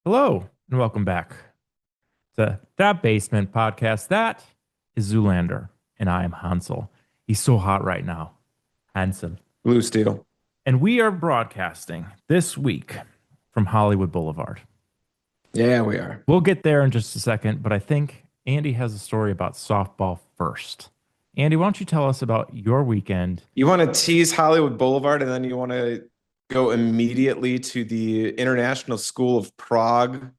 Hello and welcome back to That Basement Podcast. That is Zoolander, and I am Hansel. He's so hot right now, Hansel. Blue Steel. And we are broadcasting this week from Hollywood Boulevard. Yeah, we are. We'll get there in just a second, but I think Andy has a story about softball first. Andy, why don't you tell us about your weekend? You want to tease Hollywood Boulevard and then you want to go immediately to the International School of Prague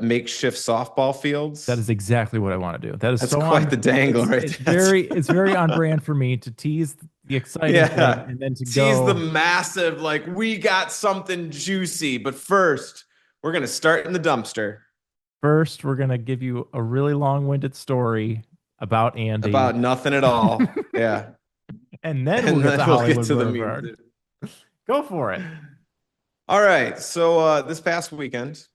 makeshift softball That fields. is exactly what I want to do. That is That's so quite on. the dangle right It's there. very on brand for me to tease the exciting thing Yeah. and then to Tease the go. massive, like, we got something juicy. But first, we're going to start in the dumpster First, we're going to give you a really long winded story about Andy, about nothing at all. Yeah. and then we'll And get then to we'll get Hollywood to the mean. Boulevard. Go for it. All right. So this past weekend,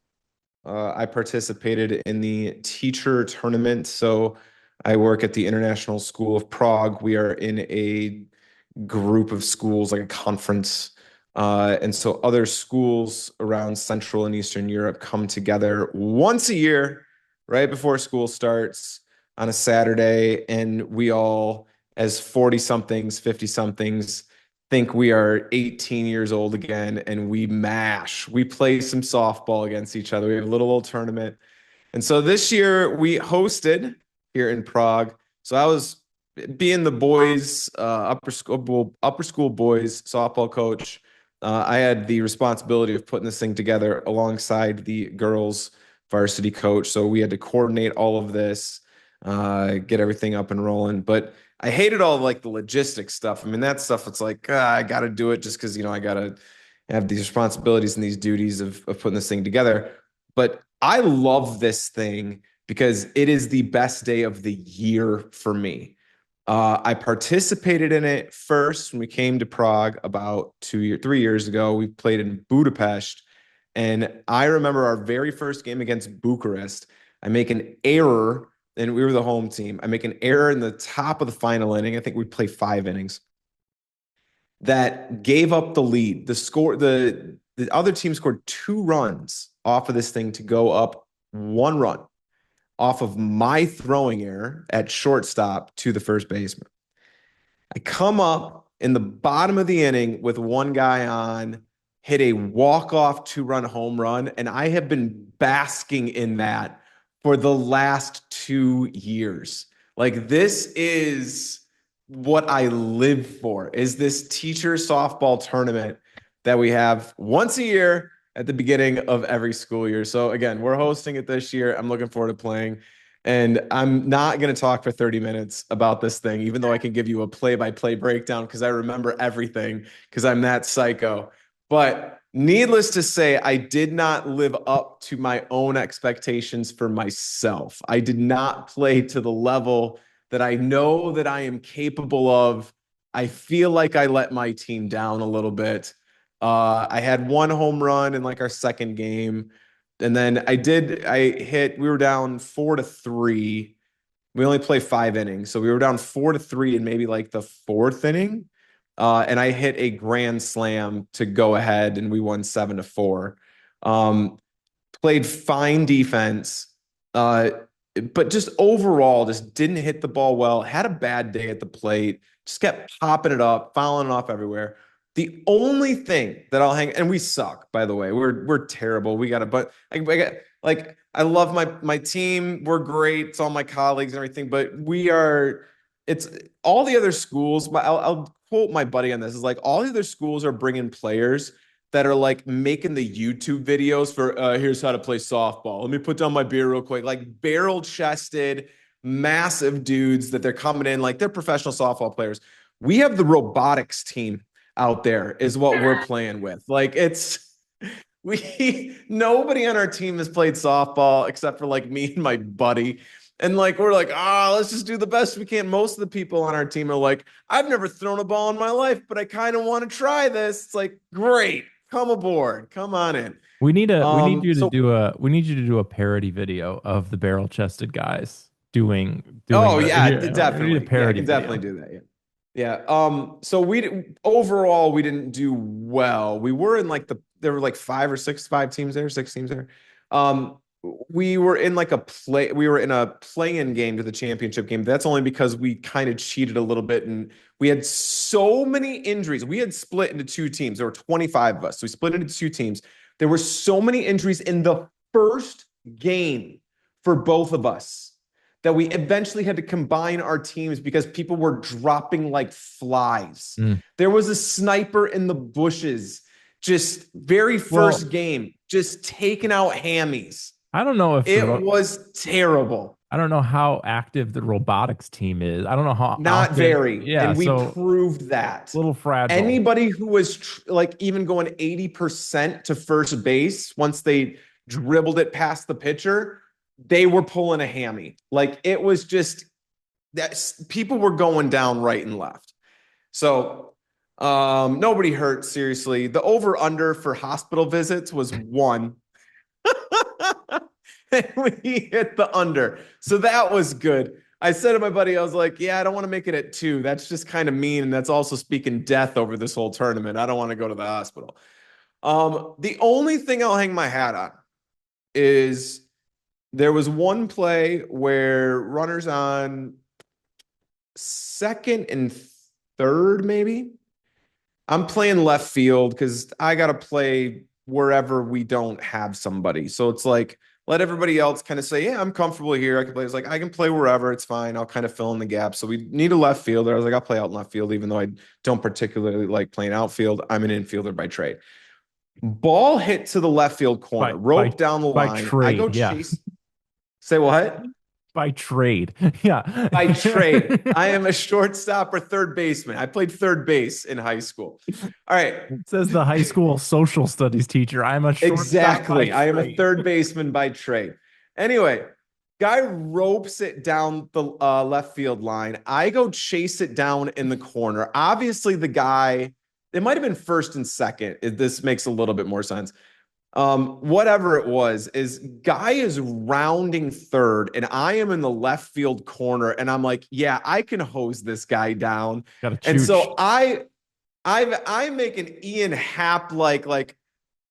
I participated in the teacher tournament. So I work at the International School of Prague. We are in a group of schools, like a conference. And so other schools around Central and Eastern Europe come together once a year, right before school starts on a Saturday. And we all, as 40 somethings, 50 somethings, think we are 18 years old again and we mash. We play some softball against each other. We have a little old tournament. And so this year we hosted here in Prague. So I was being the boys upper school boys softball coach. I had the responsibility of putting this thing together alongside the girls varsity coach. So we had to coordinate all of this, get everything up and rolling. But I hated all like the logistics stuff. I mean, that stuff, it's like, I got to do it just because, I got to have these responsibilities and these duties of putting this thing together. But I love this thing because it is the best day of the year for me. I participated in it first when we came to Prague about 3 years ago. We played in Budapest. And I remember our very first game against Bucharest. I make an error, and we were the home team. I make an error in the top of the final inning. I think we play 5 innings that gave up the lead. The other team scored 2 runs off of this thing to go up 1 run off of my throwing error at shortstop to the first baseman. I come up in the bottom of the inning with one guy on, hit a walk-off 2-run home run, and I have been basking in that for the last 2 years. Like, this is what I live for, is this teacher softball tournament that we have once a year at the beginning of every school year. So again, we're hosting it this year. I'm looking forward to playing. And I'm not going to talk for 30 minutes about this thing, even though I can give you a play-by-play breakdown because I remember everything because I'm that psycho. But needless to say, I did not live up to my own expectations for myself. I did not play to the level that I know that I am capable of. I feel like I let my team down a little bit. I had 1 home run in like our second game. And then we were down 4-3. We only play 5 innings. So we were down 4-3 in maybe like the fourth inning. And I hit a grand slam to go ahead and we won 7-4. Played fine defense. But just overall, just didn't hit the ball well. Had a bad day at the plate. Just kept popping it up, fouling it off everywhere. The only thing that I'll hang, and we suck, by the way. We're terrible. We got but I got like I love my team. We're great. It's all my colleagues and everything, but it's all the other schools. I'll quote my buddy on this. Is like all the other schools are bringing players that are like making the YouTube videos for here's how to play softball. Let me put down my beer real quick. Like barrel chested, massive dudes that they're coming in like they're professional softball players. We have the robotics team out there is what we're playing with. Like we nobody on our team has played softball except for like me and my buddy. And like we're like, let's just do the best we can. Most of the people on our team are like, I've never thrown a ball in my life, but I kind of want to try this. It's like, great, come aboard, come on in. So We need you to do a parody video of the barrel chested guys doing oh the yeah, we need a definitely. Yeah, I parody can definitely video. do that. Yeah. Yeah. So overall we didn't do well. We were in like there were like five teams there, six teams there. Um, we were in like we were in a play-in game to the championship game. That's only because we kind of cheated a little bit and we had so many injuries. We had split into two teams. There were 25 of us. So we split into two teams. There were so many injuries in the first game for both of us that we eventually had to combine our teams because people were dropping like flies. Mm. There was a sniper in the bushes, just very Well, first game, just taking out hammies. I don't know if It was terrible. I don't know how active the robotics team is. I don't know how Not often. very. Yeah, And we so proved that. a little fragile. Anybody who was like even going 80% to first base once they dribbled it past the pitcher, they were pulling a hammy. Like it was just that people were going down right and left. So nobody hurt, seriously. The over under for hospital visits was 1. And we hit the under. So that was good. I said to my buddy, I was like, yeah, I don't want to make it at 2. That's just kind of mean. And that's also speaking death over this whole tournament. I don't want to go to the hospital. The only thing I'll hang my hat on is there was one play where runners on second and third, maybe. I'm playing left field because I got to play wherever we don't have somebody. So it's like, let everybody else kind of say, yeah, I'm comfortable here. I can play. It's like, I can play wherever. It's fine. I'll kind of fill in the gaps. So we need a left fielder. I was like, I'll play out in left field, even though I don't particularly like playing outfield. I'm an infielder by trade. Ball hit to the left field corner, by rope down the by line. I go trade. Yeah, chase. Say what? by trade. Yeah. By trade. I am a shortstop or third baseman. I played third base in high school. All right. Says the high school social studies teacher. I'm a shortstop by Exactly. I am a trade. third baseman by trade. Anyway, guy ropes it down the left field line. I go chase it down in the corner. Obviously, the guy, it might have been first and second. This makes a little bit more sense. Whatever it was, is guy is rounding third, and I am in the left field corner, and I'm like, yeah, I can hose this guy down. Got a And chooch. so I make an Ian Happ like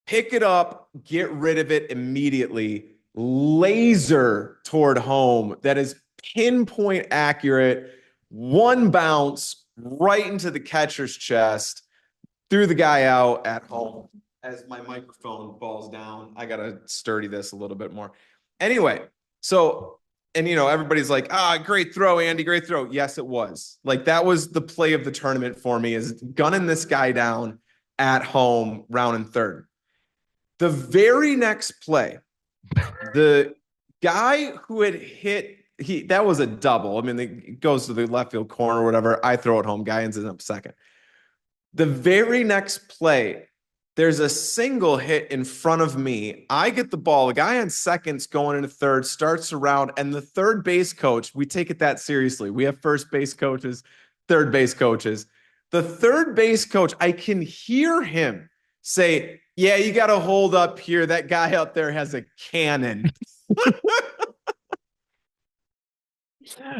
pick it up, get rid of it immediately, laser toward home. That is pinpoint accurate, one bounce right into the catcher's chest, threw the guy out at home. As my microphone falls down, I gotta sturdy this a little bit more. Anyway, so and everybody's like, great throw, Andy, great throw. Yes, it was. Like that was the play of the tournament for me, is gunning this guy down at home, rounding third. The very next play, the guy who had hit that was a double. I mean, it goes to the left field corner or whatever. I throw it home. Guy ends up second. The very next play, there's a single hit in front of me. I get the ball. The guy on second's going into third, starts around, and the third base coach, we take it that seriously. We have first base coaches, third base coaches. The third base coach, I can hear him say, yeah, you got to hold up here. That guy out there has a cannon.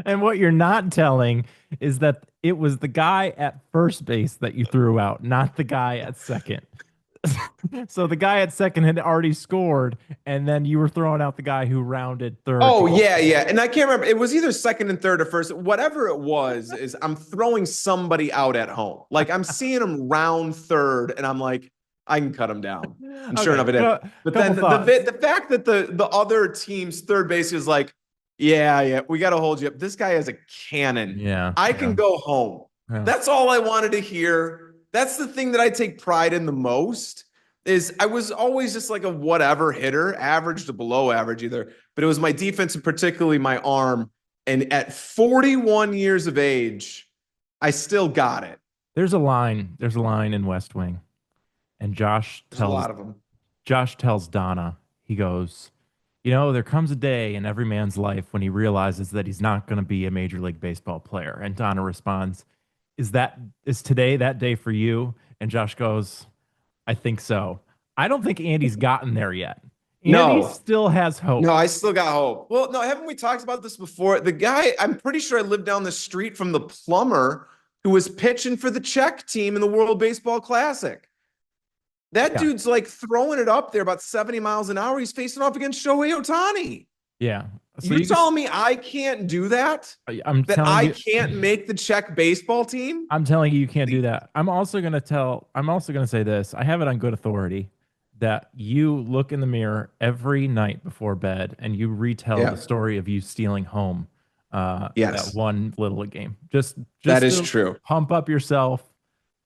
And what you're not telling is that it was the guy at first base that you threw out, not the guy at second. So the guy at second had already scored, and then you were throwing out the guy who rounded third. Oh, yeah. And I can't remember. It was either second and third or first. Whatever it was, is I'm throwing somebody out at home. Like I'm seeing him round third, and I'm like, I can cut him down. And sure enough, it did. But then the fact that the other team's third base is like, yeah, we got to hold you up. This guy has a cannon. Yeah. I can go home. Yeah. That's all I wanted to hear. That's the thing that I take pride in the most. Is I was always just like a whatever hitter, average to below average either, but it was my defense and particularly my arm. And at 41 years of age, I still got it. There's a line in West Wing, and There's a lot of them. Josh tells Donna, he goes, there comes a day in every man's life when he realizes that he's not going to be a Major League Baseball player. And Donna responds, is today that day for you? And Josh goes, I think so. I don't think Andy's gotten there yet. Andy still has hope. No, I still got hope. Well, no, haven't we talked about this before? The guy, I'm pretty sure I lived down the street from the plumber who was pitching for the Czech team in the World Baseball Classic. That Yeah. dude's like throwing it up there about 70 miles an hour. He's facing off against Shohei Ohtani. Yeah. So You're you can, telling me I can't do that? I'm That telling I you, can't make the Czech baseball team? I'm telling you, you can't do that. I'm also going to say this. I have it on good authority that you look in the mirror every night before bed and you retell the Yeah. story of you stealing home that Yes, one Little League game. that Just is to true. pump up yourself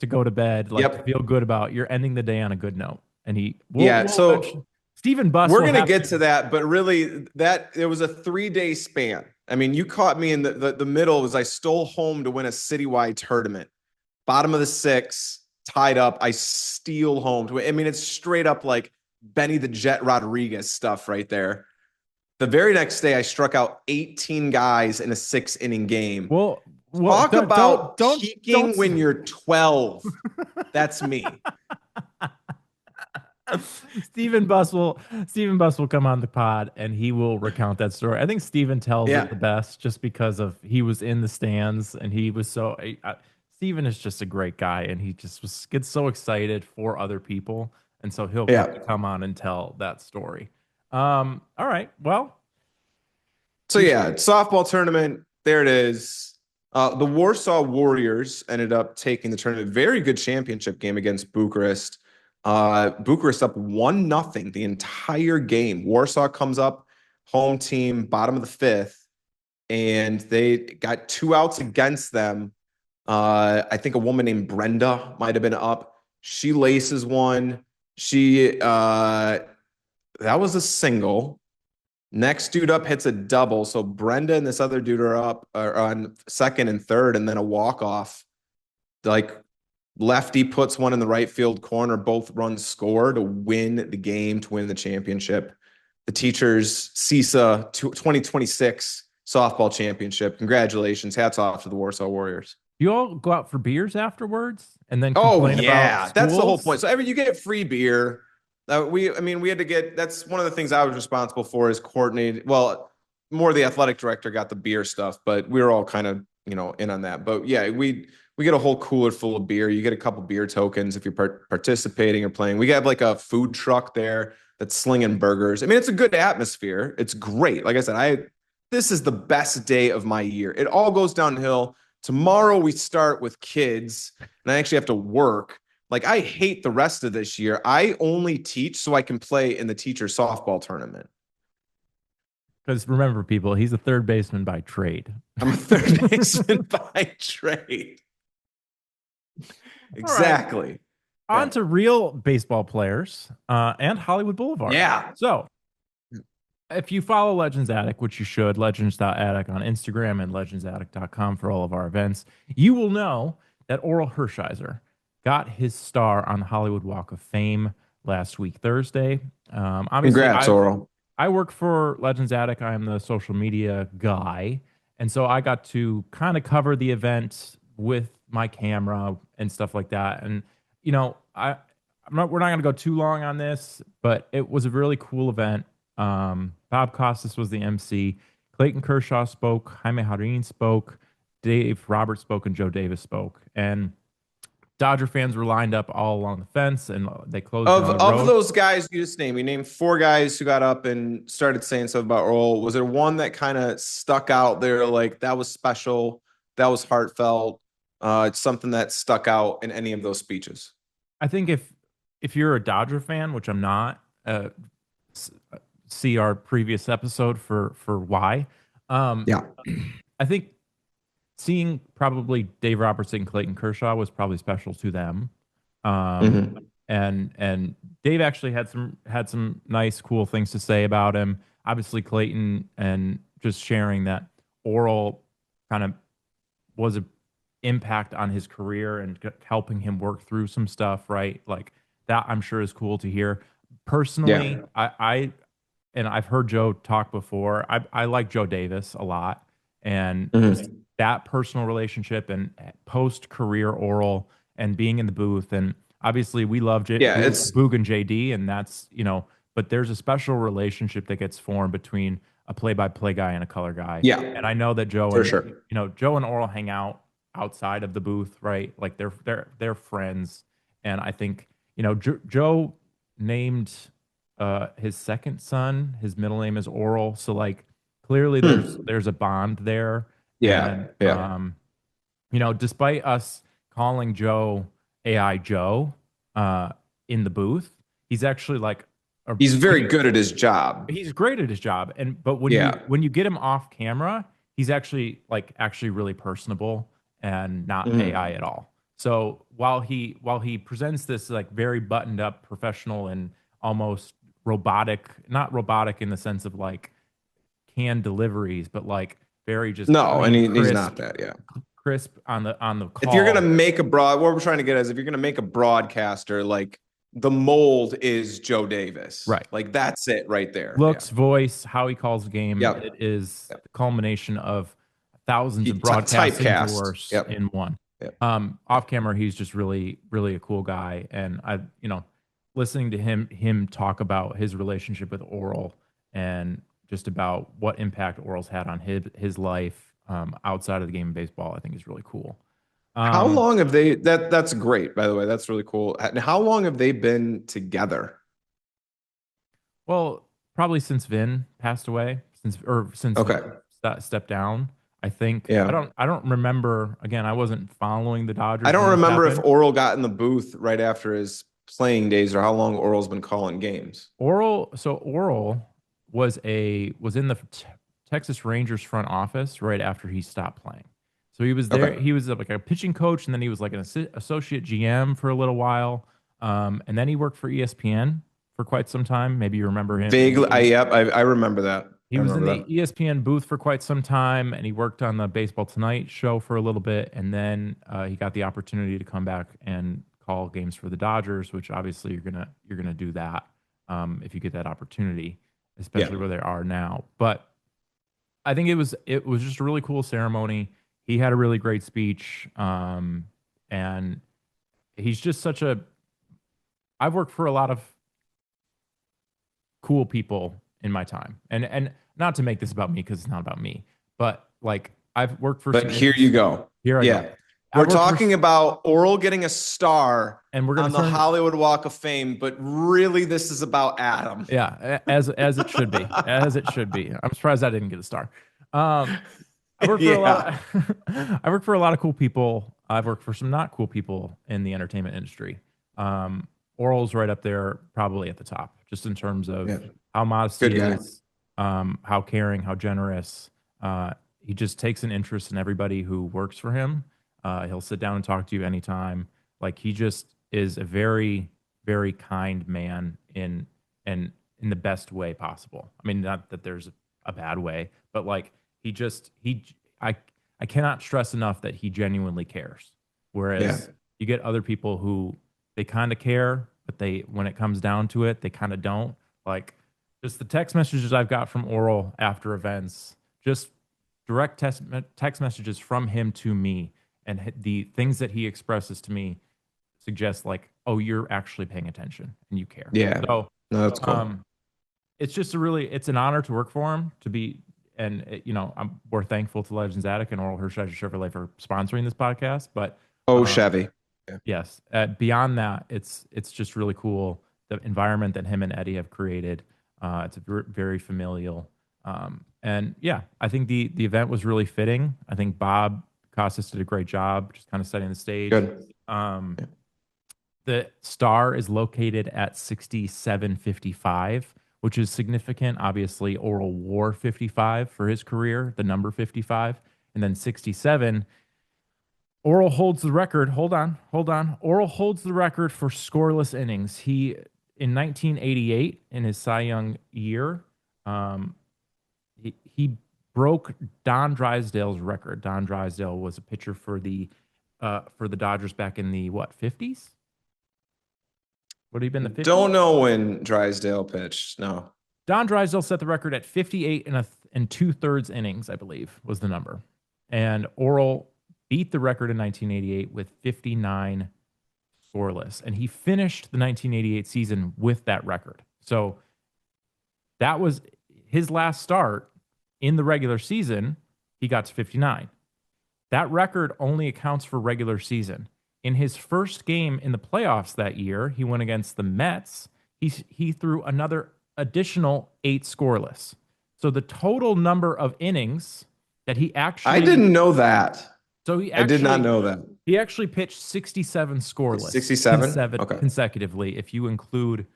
to go to bed, like to Yep. feel good about you're ending the day on a good note. And Yeah. we'll eventually, So Stephen Buss we're will gonna have get to. to that, but really that it was a 3 day span. I mean, you caught me in the middle as I stole home to win a citywide tournament. Bottom of the six, tied up. I steal home to it. I mean, it's straight up like Benny the Jet Rodriguez stuff right there. The very next day, I struck out 18 guys in a 6 inning game. Well, Talk about don't. peaking when you're 12. That's me. Stephen Buss will come on the pod and he will recount that story. I think Stephen tells it Yeah. the best just because of he was in the stands and he was so Stephen is just a great guy and he gets so excited for other people and so he'll have to Yeah. come on and tell that story. All right. Well, So teach yeah, softball tournament. There it is. The Warsaw Warriors ended up taking the tournament. Very good championship game against Bucharest. Bucharest up 1-0 the entire game. Warsaw comes up, home team, bottom of the fifth, and they got 2 outs against them. I think a woman named Brenda might have been up. She laces one. She that was a single. Next dude up hits a double. So Brenda and this other dude are on second and third, and then a walk off. Like lefty puts one in the right field corner. Both runs score to win the game, to win the championship. The teachers CISA 2026 softball championship. Congratulations! Hats off to the Warsaw Warriors. you all go out for beers afterwards and then Oh complain about yeah, that's the whole schools? point. So every you get free beer. I mean, we had to get. That's one of the things I was responsible for is coordinate. Well, more the athletic director got the beer stuff, but we were all kind of in on that. But yeah, we get a whole cooler full of beer. You get a couple beer tokens if you're participating or playing. We have like a food truck there that's slinging burgers. I mean, it's a good atmosphere. It's great. Like I said, I this is the best day of my year. It all goes downhill. Tomorrow we start with kids, and I actually have to work. Like I hate the rest of this year. I only teach so I can play in the teacher softball tournament. Because remember, people, he's a third baseman by trade. I'm a third baseman by trade. All right. Exactly. On Yeah. to real baseball players and Hollywood Boulevard. Yeah. So, if you follow Legends Attic, which you should, legends.attic on Instagram and legendsattic.com for all of our events, you will know that Orel Hershiser got his star on the Hollywood Walk of Fame last week, Thursday. Obviously, Congrats, Orel. I work for Legends Attic. I am the social media guy. And so I got to kind of cover the event with my camera and stuff like that. And, we're not going to go too long on this, but it was a really cool event. Bob Costas was the MC. Clayton Kershaw spoke. Jaime Jarrín spoke. Dave Roberts spoke, and Joe Davis spoke. And Dodger fans were lined up all along the fence, and they closed Of down the of road. those guys you just named, you named 4 guys who got up and started saying stuff about Orel. Was there one that kind of stuck out there, like that was special, that was heartfelt, it's something that stuck out in any of those speeches? I think if you're a Dodger fan, which I'm not, s- see our previous episode for why. Um, Yeah. I think seeing probably Dave Robertson and Clayton Kershaw was probably special to them. Um, Mhm. and Dave actually had some nice, cool things to say about him. Obviously, Clayton and just sharing that Oral kind of was a impact on his career and helping him work through some stuff, right? Like that, I'm sure is cool to hear. Personally, Yeah. I and I've heard Joe talk before. I like Joe Davis a lot, and just Mhm. that personal relationship and post career Oral and being in the booth, and obviously we love Yeah, it's Boog and JD, and that's but there's a special relationship that gets formed between a play-by-play guy and a color guy, yeah, and I know that Joe for and sure. Joe and Oral hang out outside of the booth, right? Like they're friends, and I think Joe named his second son. His middle name is Orel, so like clearly Hmm. there's a bond there, Yeah, and yeah. despite us calling Joe AI Joe uh, in the booth, he's actually like a He's very pretty good at his job. he's great at his job. And but when you Yeah. when you get him off camera, he's actually really personable and not AI Mhm. at all. So while he presents this like very buttoned up professional and almost robotic, not robotic in the sense of like canned deliveries, but like very just No, and clean, he's not that. Yeah. crisp on the If you're gonna call. make a what we're trying to get is if you're gonna make a broadcaster, like the mold is Joe Davis. Right. Like that's it right there. Yeah. Looks, voice, how he calls the game, it Yep. is Yep. the culmination of thousands He of broadcasting typecast. divorce Yep. in one. Yep. Off camera, he's just really, really a cool guy. And listening to him talk about his relationship with Oral and just about what impact Oral's had on his life outside of the game of baseball, I think is really cool. How Um, long have they that's great, by the way. That's really cool. And how long have they been together? Well, probably since Vin passed away, since Vin Okay. stepped down. I think I Yeah. don't I don't remember. Again, I wasn't following the I Dodgers don't when this remember if happened. Oral got in the booth right after his playing days or how long Oral's been calling games. Oral was in the Texas Rangers front office right after he stopped playing. So he was there. Okay. He was like a pitching coach, and then he was like an associate GM for a little while. And then he worked for ESPN for quite some time. Maybe you remember him. Vaguely, I remember that. He I was in remember the that. ESPN booth for quite some time, and he worked on the Baseball Tonight show for a little bit, and then he got the opportunity to come back and call games for the Dodgers, which obviously you're gonna do that if you get that opportunity, Yeah. especially where they are now. But I think it was just a really cool ceremony. He had a really great speech, and he's just such a. I've worked for a lot of cool people in my time. And not to make this about me because it's not about me, but like I've worked for But some here you interesting. go. Here I go. Yeah. We're I've worked for, talking about Oral getting a star and we're gonna on the turn. Hollywood Walk of Fame, but really this is about Adam. Yeah, as it should be, as it should be. I'm surprised I didn't get a star. Um, I work for a lot Yeah. of I work for a lot of cool people. I've worked for some not cool people in the entertainment industry. Oral's right up there, probably at the top, just in terms of Yeah. how modest he Good guy. is, how caring, how generous. He just takes an interest in everybody who works for him. He'll sit down and talk to you anytime. Like he just is a very, very kind man and in the best way possible. I mean, not that there's a bad way, but like I I cannot stress enough that he genuinely cares. Yeah. Whereas you get other people who they kind of care, but they when it comes down to it, they kind of don't. Like just the text messages I've got from Oral after events, just direct text messages from him to me, and the things that he expresses to me suggest like, oh, you're actually paying attention and you care. Yeah. So, No, that's cool. um, it's an honor to work for him and we're thankful to Legends Attic and Orel Hershiser Chevrolet for sponsoring this podcast. But Oh, um, Chevy. Yeah. yes, beyond that, it's just really cool the environment that him and Eddie have created. It's very familial, and yeah, I think the event was really fitting. I think Bob Costas did a great job, just kind of setting the stage. Good. Um, Yeah. the star is located at 6755, which is significant. Obviously, Oral wore 55 for his career, the number 55, and then 67. Oral holds the record. Hold on, hold on. Oral holds the record for scoreless innings. He in 1988, in his Cy Young year, um, he broke Don Drysdale's record. Don Drysdale was a pitcher for the Dodgers back in the what 50s? Would he have been the 50s? Don't know when Drysdale pitched. No. Don Drysdale set the record at 58 and two-thirds innings, I believe, was the number. And Oral beat the record in 1988 with 59 scoreless. And he finished the 1988 season with that record. So that was his last start in the regular season. He got to 59. That record only accounts for regular season. In his first game in the playoffs that year, he went against the Mets. He threw another additional 8 scoreless. So the total number of innings that he I actually didn't know that. so I did not know that. he actually pitched 67 It's scoreless 67? Okay. consecutively if you include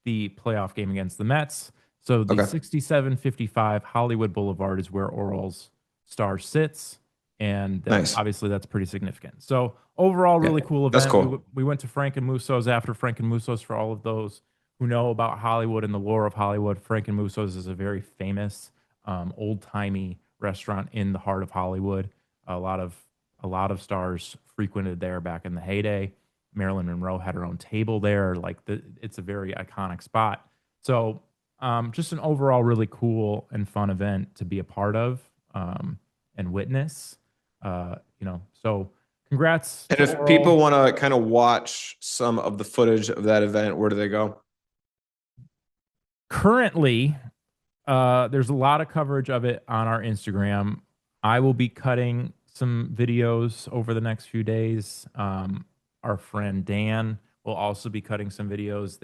the playoff game against the Mets. So the Okay. 67-55 Hollywood Boulevard is where Orel's star sits, and Nice. obviously that's pretty significant. So overall, Yeah. really cool That's event. cool. We went to Frank and Musso's after Frank and Musso's. For all of those who know about Hollywood and the lore of Hollywood, Frank and Musso's is a very famous, old timey restaurant in the heart of Hollywood. A lot of stars frequented there back in the heyday. Marilyn Monroe had her own table there. It's a very iconic spot. So just an overall really cool and fun event to be a part of and witness. So congrats And to if people Orel. want to kind of watch some of the footage of that event, where do they go? Currently, there's a lot of coverage of it on our Instagram. I will be cutting some videos over the next few days. Our friend Dan will also be cutting some videos.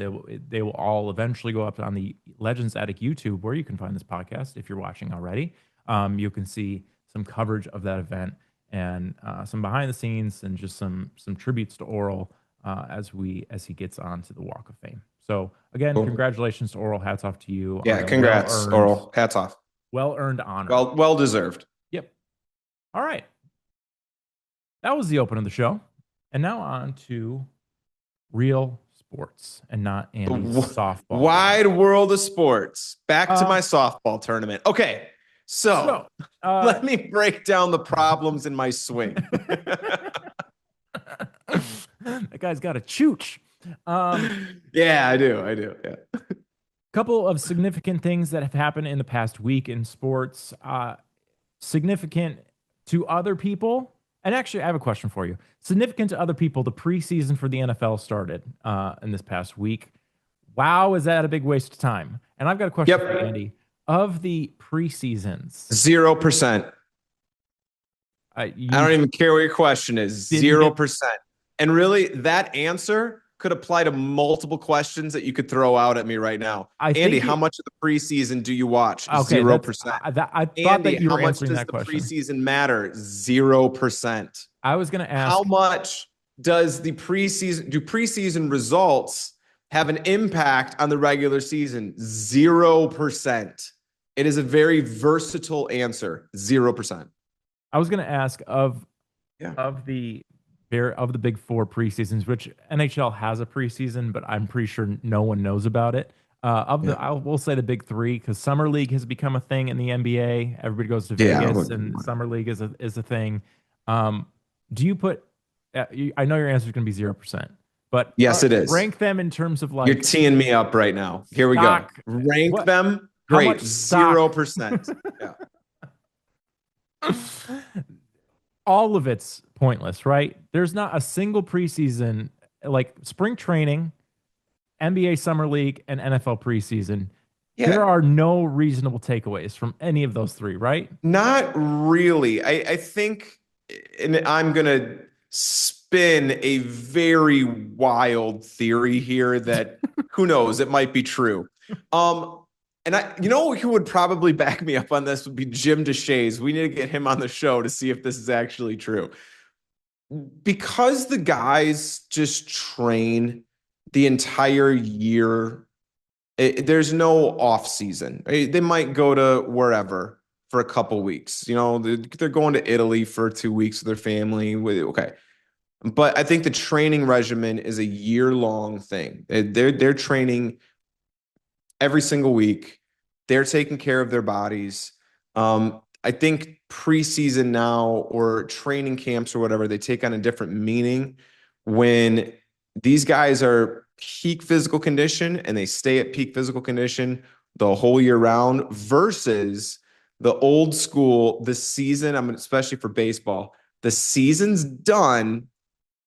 They will all eventually go up on the Legends Attic YouTube, where you can find this podcast if you're watching already. You can see some coverage of that event and some behind the scenes and just some tributes to Orel as he gets onto the Walk of Fame. So again, Cool. congratulations to Orel. Hats off to you Yeah, on a congrats, Orel. Hats off. well earned honor. Well deserved. Yep. All right. That was the open of the show. And now on to real sports and not Andy's The softball wide world. world of sports. Back to Uh, my softball tournament. Okay, so so, uh, let me break down the problems in my swing. that guy's got a chooch. Yeah, I do. I do. Yeah. Couple of significant things that have happened in the past week in sports. Significant to other people. And actually, I have a question for you. Significant to other people, the preseason for the NFL started in this past week. Wow, is that a big waste of time? And I've got a question for you, Yep. Andy. Of the preseasons, 0%. I you don't even care what your question is. didn't get. 0%. And really, that answer could apply to multiple questions that you could throw out at me right now. I Andy, think how it. much of the preseason do you watch? Okay, 0%. I thought Andy, that you how were much answering does that the question. preseason matter? 0%. I was going to How ask. much does the preseason results have an impact on the regular season? 0%. It is a very versatile answer. 0%. I was going to ask Yeah. of the big four preseasons, which NHL has a preseason, but I'm pretty sure no one knows about it. Yeah. I will say the big three because summer league has become a thing in the NBA. Everybody goes to Yeah. Vegas, and summer league is a thing. Do you put? I know your answer is going to be 0%, but Yes, it is. rank them in terms of You're like teeing me up right now. Here we go. stock. Rank What? them. How much Great. stock? 0%. Yeah. All of it's pointless, right? There's not a single preseason like spring training, NBA Summer League, and NFL preseason. There Yeah. are no reasonable takeaways from any of those three, right? Not really. I think, and I'm going to spin a very wild theory here that who knows, it might be true. And you know who would probably back me up on this would be Jim DeShays. We need to get him on the show to see if this is actually true. Because the guys just train the entire year, there's no off season. They might go to wherever for a couple weeks. You know, they're going to Italy for 2 weeks with their family. Okay. But I think the training regimen is a year-long thing. They're training every single week. They're taking care of their bodies. I think preseason now or training camps or whatever, they take on a different meaning when these guys are peak physical condition and they stay at peak physical condition the whole year round versus the old school, the season, especially for baseball, the season's done.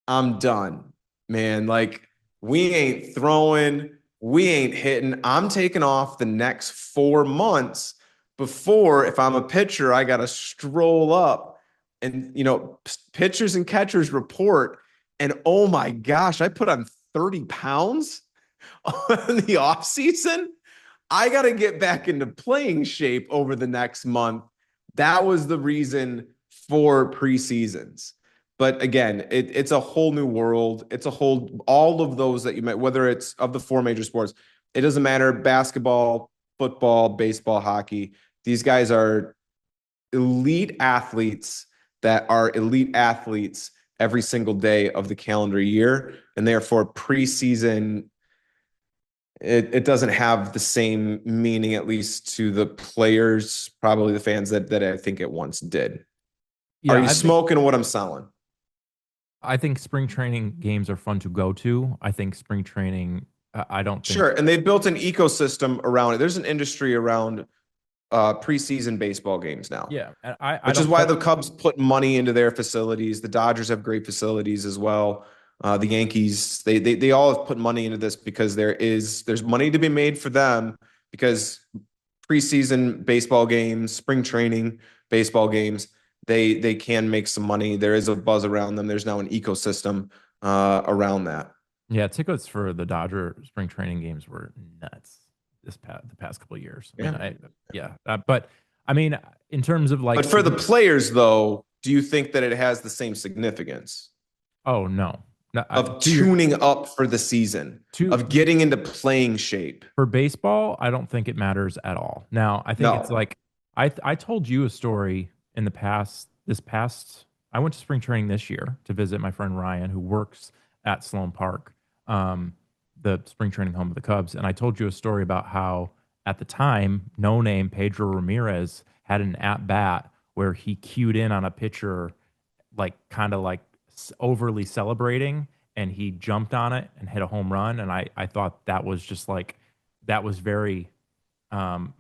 I'm done, man. Like we ain't throwing, we ain't hitting. I'm taking off the next 4 months before, if I'm a pitcher, I got to stroll up and, pitchers and catchers report And oh my gosh, I put on 30 pounds in the off season. I got to get back into playing shape over the next month. That was the reason for preseasons. But again, it's a whole new world. It's a whole, all of those that you met, whether it's of the four major sports, it doesn't matter basketball, football, baseball, hockey. These guys are elite athletes that are elite athletes every single day of the calendar year. And therefore, preseason it doesn't have the same meaning, at least to the players, probably the fans that I think it once did. Are Yeah, you I think smoking what I'm selling? I think spring training games are fun to go to. I think spring training. I don't think. Sure. And they've built an ecosystem around it. There's an industry around preseason baseball games now, Yeah, I which is don't. why the Cubs put money into their facilities. The Dodgers have great facilities as well. The Yankees, they all have put money into this because there's money to be made for them because preseason baseball games, spring training baseball games, they can make some money. There is a buzz around them. There's now an ecosystem around that. Yeah, tickets for the Dodger spring training games were nuts the past couple of years. I mean, Yeah. but I mean, in terms of like, But for the players, though, do you think that it has the same significance oh no, no of to your tuning up for the season, to of getting into playing shape? for baseball, I don't think it matters at all. Now, I think it's No. like I told you a story in the past. This past, I went to spring training this year to visit my friend Ryan, who works at Sloan Park, um, the spring training home of the Cubs, and I told you a story about how at the time, no name Pedro Ramirez had an at bat where he cued in on a pitcher, like kind of like overly celebrating, and he jumped on it and hit a home run, and I thought that was just like that was very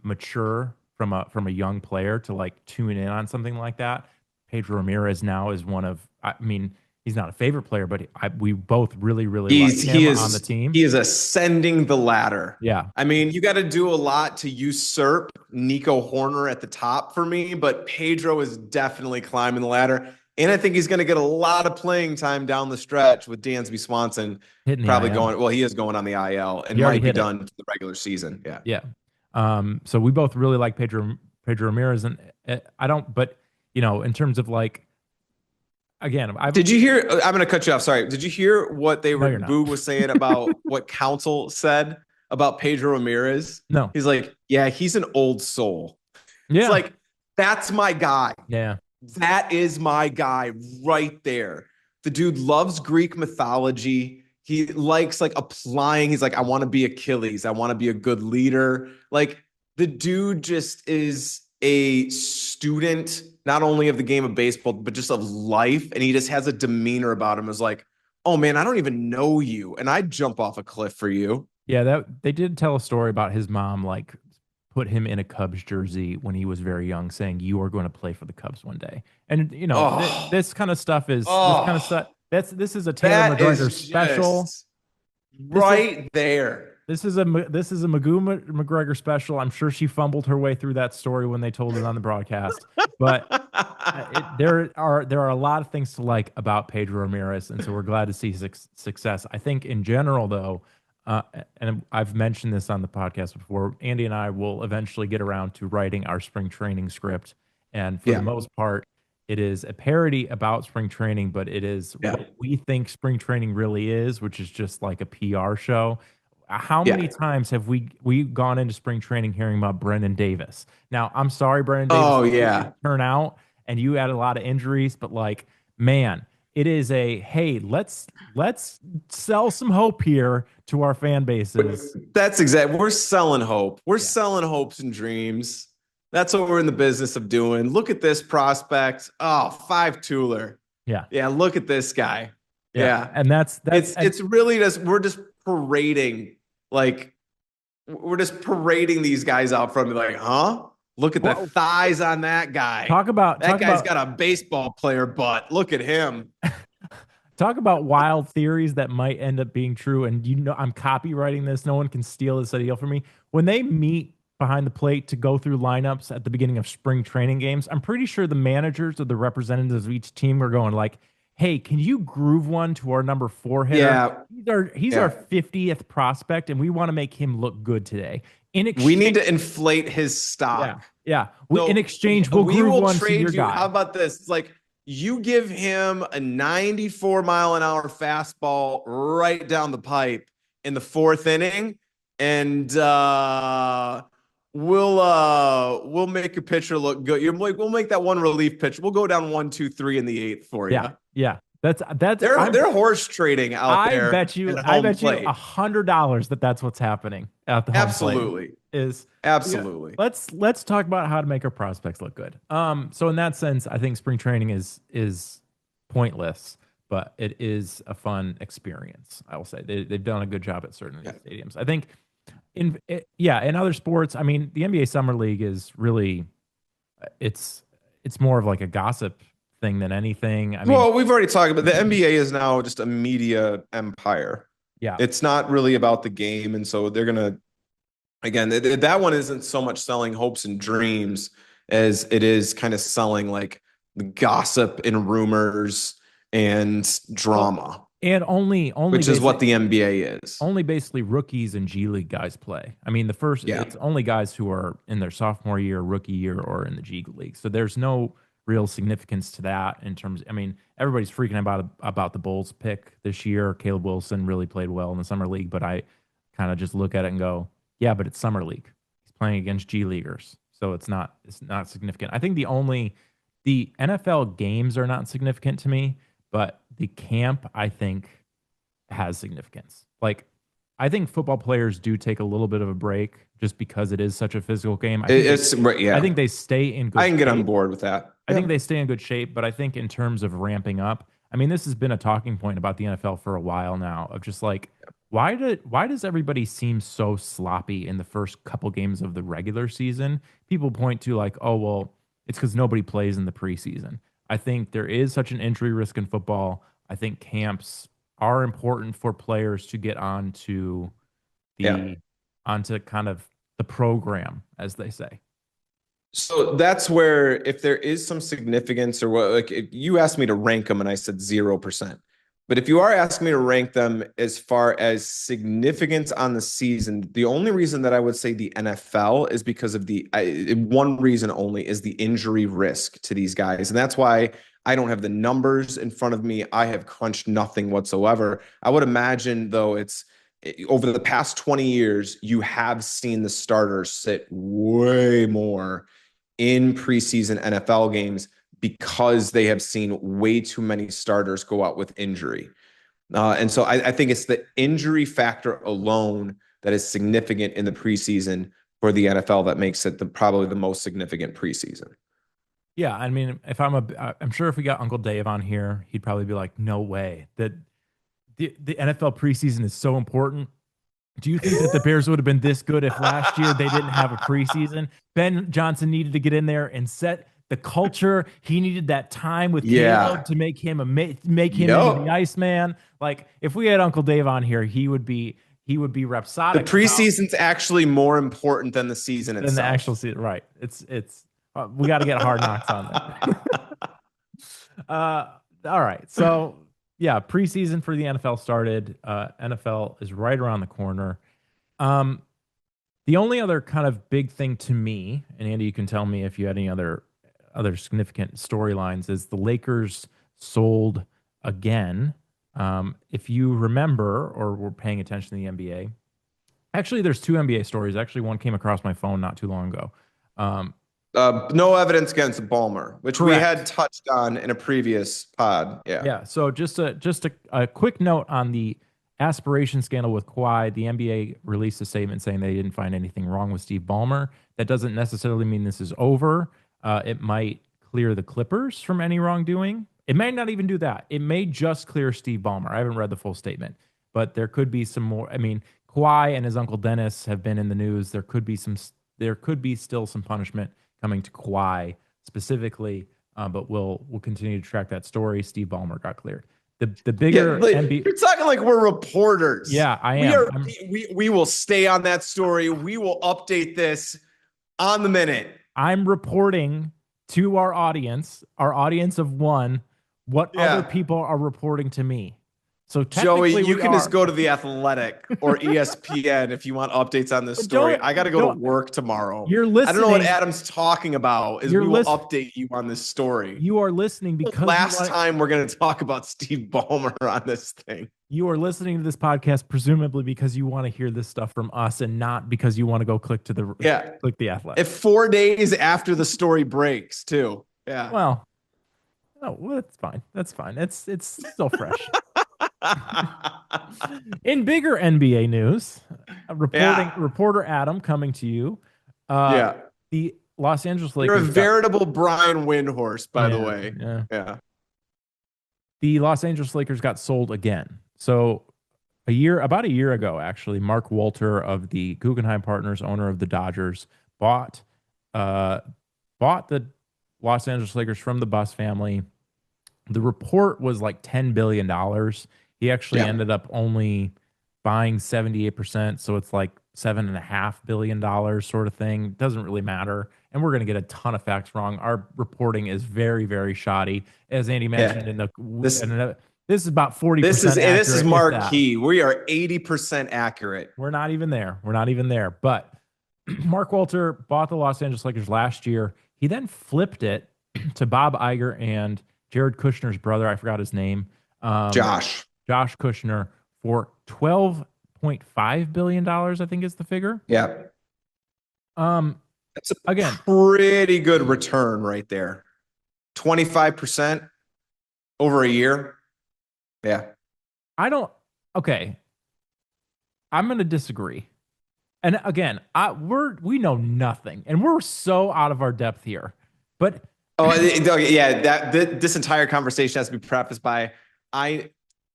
mature from a young player to like tune in on something like that. Pedro Ramirez now is one of, I mean, he's not a favorite player, but we both really like He's he him on the is team. he is ascending the ladder. Yeah, I mean, you got to do a lot to usurp Nico Horner at the top for me, but Pedro is definitely climbing the ladder. And I think he's going to get a lot of playing time down the stretch with Dansby Swanson hitting the probably IL. going, well, he is going on the IL and He already might be hit it. done to the regular season. Yeah. Yeah. So we both really like Pedro Ramirez, and I don't, but in terms of like, again, I've Did you hear? I'm going to cut you off. Sorry. Did you hear what they no, were? you're not. Boog was saying about what counsel said about Pedro Ramirez? No. He's like, yeah, he's an old soul. It's Yeah. like, that's my guy. Yeah. That is my guy right there. The dude loves Greek mythology. He likes like applying. He's like, I want to be Achilles. I want to be a good leader. Like the dude just is a student, not only of the game of baseball, but just of life. And he just has a demeanor about him as like, oh man, I don't even know you. And I'd jump off a cliff for you. Yeah, that they did tell a story about his mom like put him in a Cubs jersey when he was very young, saying you are going to play for the Cubs one day. And Oh, this kind of stuff is this kind of oh, stuff. This is a Taylor that McGregor is special. just This is right there. this is a Magoo McGregor special. I'm sure she fumbled her way through that story when they told it on the broadcast, but there are a lot of things to like about Pedro Ramirez, and so we're glad to see his success. I think in general, though, uh, and I've mentioned this on the podcast before, Andy and I will eventually get around to writing our spring training script, and for the Yeah. most part, it is a parody about spring training, but it is Yeah. what we think spring training really is, which is just like a PR show. How many Yeah. times have we gone into spring training hearing about Brendan Davis? Now, I'm sorry, Brendan Davis Oh didn't yeah. turn out, and you had a lot of injuries, but like, man, it is a hey, let's sell some hope here to our fan bases. That's exactly. We're selling hope. We're Yeah, selling hopes and dreams. That's what we're in the business of doing. Look at this prospect. Oh, 5 tooler. yeah, Yeah, look at this guy. yeah, Yeah. and that's and It's really just we're just parading like we're just parading these guys out front and be like, huh? Look at the well, thighs on that guy. talk about That talk guy's about got a baseball player butt. Look at him. talk about wild theories that might end up being true. And I'm copywriting this. No one can steal this idea from me. When they meet behind the plate to go through lineups at the beginning of spring training games, I'm pretty sure the managers or the representatives of each team are going like, hey, can you groove one to our number 4 hitter? Yeah, He's our yeah. 50th prospect, and we want to make him look good today. In We need exchange, to inflate his yeah, stock. yeah. In So exchange, we'll we groove will one to trade your you. How guy. about this? It's like you give him a 94-mile-an-hour fastball right down the pipe in the fourth inning, and we'll make a pitcher look good. You're like, we'll make that one relief pitch. We'll go down 1, 2, 3 in the eighth for you. Yeah, yeah. That's They're horse trading out there at I home bet you plate. $100 that that's what's happening at the home plate. Absolutely. Is Yeah, Absolutely. let's talk about how to make our prospects look good. So in that sense, I think spring training is pointless, but it is a fun experience. I will say they've done a good job at certain of Yeah. these stadiums. I think in other sports, I mean, the NBA Summer League is really it's it's more of like a gossip thing than anything. I mean, Well, we've already talked about the NBA is now just a media empire. yeah. It's not really about the game. And so they're going to, again, that one isn't so much selling hopes and dreams as it is kind of selling like the gossip and rumors and Well, drama, and only which is what basic the NBA is. only basically rookies and G League guys play. I mean, Yeah. it's only guys who are in their sophomore year, rookie year, or in the G League. So there's no real significance to that in terms. I mean, everybody's freaking about the Bulls pick this year. Caleb Wilson really played well in the summer league, but I kind of just look at it and go, yeah, but it's summer league. He's playing against G Leaguers, so it's not significant. I think the NFL games are not significant to me, but the camp I think has significance. Like, I think football players do take a little bit of a break just because it is such a physical game. It's right. I Yeah. think they stay in I good can get on shape. board with that. I Yeah. think they stay in good shape, but I think in terms of ramping up, I mean, this has been a talking point about the NFL for a while now of just like why does everybody seem so sloppy in the first couple games of the regular season? People point to like, oh well, it's because nobody plays in the preseason. I think there is such an injury risk in football. I think camps are important for players to get Yeah. the onto kind of the program, as they say. So that's where if there is some significance or what, like if you asked me to rank them and I said 0%. But if you are asking me to rank them as far as significance on the season, the only reason that I would say the NFL is because of one reason only is the injury risk to these guys. And that's why I don't have the numbers in front of me. I have crunched nothing whatsoever. I would imagine, though, over the past 20 years, you have seen the starters sit way more in preseason NFL games because they have seen way too many starters go out with injury. And so I think it's the injury factor alone that is significant in the preseason for the NFL that makes it probably the most significant preseason. Yeah, I mean, I'm sure if we got Uncle Dave on here, he'd probably be like, "No way that the NFL preseason is so important." Do you think that the Bears would have been this good if last year they didn't have a preseason? Ben Johnson needed to get in there and set the culture. He needed that time with Caleb Yeah. to make him into the Yep. Iceman. Like if we had Uncle Dave on here, he would be The rhapsodic about preseason's actually more important than the season than the actual itself. season. Right? It's we got to get Hard Knocks on that. uh, all right, so yeah, preseason for the NFL started. NFL is right around the corner. Um, The only other kind of big thing to me, and Andy, you can tell me if you had any other significant storylines, is the Lakers sold again. If you remember or were paying attention to the NBA, actually, there's two NBA stories. Actually, one came across my phone not too long ago. Um, No evidence against Balmer, which we had correct. touched on in a previous pod. Yeah. Yeah. So just a quick note on the aspiration scandal with Kawhi. The NBA released a statement saying they didn't find anything wrong with Steve Ballmer. That doesn't necessarily mean this is over. It might clear the Clippers from any wrongdoing. It may not even do that. It may just clear Steve Ballmer. I haven't read the full statement, but there could be some more. I mean, Kawhi and his uncle Dennis have been in the news. There could be still some punishment coming to Kawhi specifically, but we'll continue to track that story. Steve Ballmer got cleared. The Yeah, bigger like, NBA, you're talking like we're reporters. yeah, I We am. are we will stay on that story. We will update this on the minute. I'm reporting to our audience of one, what other Yeah. people are reporting to me. So Joey, technically you we can just are. go to The Athletic or ESPN if you want updates on this But story. don't I got to go to don't work tomorrow. you're I don't know what listening. Adam's talking about, is You're we will list update you on this story. you are listening because you Last want time we're going to talk about Steve Ballmer on this thing. you are listening to this podcast presumably because you want to hear this stuff from us and not because you want to go Yeah. click the Athletic. If 4 days after the story breaks, too. Yeah. Well, oh, well, that's fine. That's fine. It's still fresh. In bigger NBA news, Yeah. reporter Adam coming to you. Uh, Yeah. the Los Angeles You're a Lakers got veritable Brian Windhorse, by the yeah, way. yeah. Yeah. The Los Angeles Lakers got sold again. So about a year ago, actually, Mark Walter of the Guggenheim Partners, owner of the Dodgers, bought uh bought the Los Angeles Lakers from the Buss family. The report was like $10 billion. He actually Yeah. ended up only buying 78%. So it's like $7.5 billion sort of thing. Doesn't really matter. And we're going to get a ton of facts wrong. Our reporting is very, very shoddy. As Andy mentioned Yeah. in the, This this is about this is 40% this is accurate, if that. marquee. We are 80% accurate. We're not even there. We're not even there. But Mark Walter bought the Los Angeles Lakers last year. He then flipped it to Bob Iger and Jared Kushner's brother. I forgot his name. Um, Josh. Josh Kushner for $12.5 billion, I think is the figure. Yeah. Um, That's a again, pretty good return right there. 25% over a year. Yeah. I don't, okay. I'm going to disagree. And again, we know nothing and we're so out of our depth here. But Oh, yeah. This entire conversation has to be prefaced by I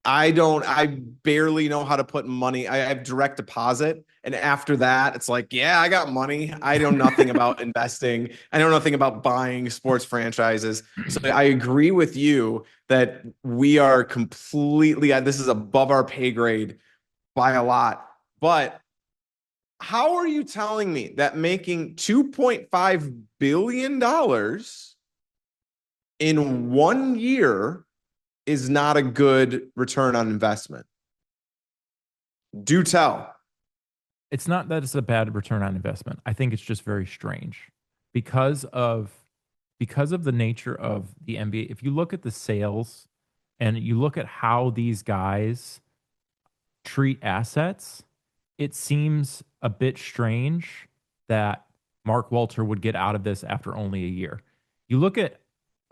I barely know how to put money. I have direct deposit. And after that, it's like, yeah, I got money. I know nothing about investing. I know nothing about buying sports franchises. So I agree with you that we are completely, this is above our pay grade by a lot. But how are you telling me that making $2.5 billion in 1 year is not a good return on investment? Do tell. it's not that it's a bad return on investment. I think it's just very strange because of the nature of the NBA. If you look at the sales and you look at how these guys treat assets, it seems a bit strange that Mark Walter would get out of this after only a year. You look at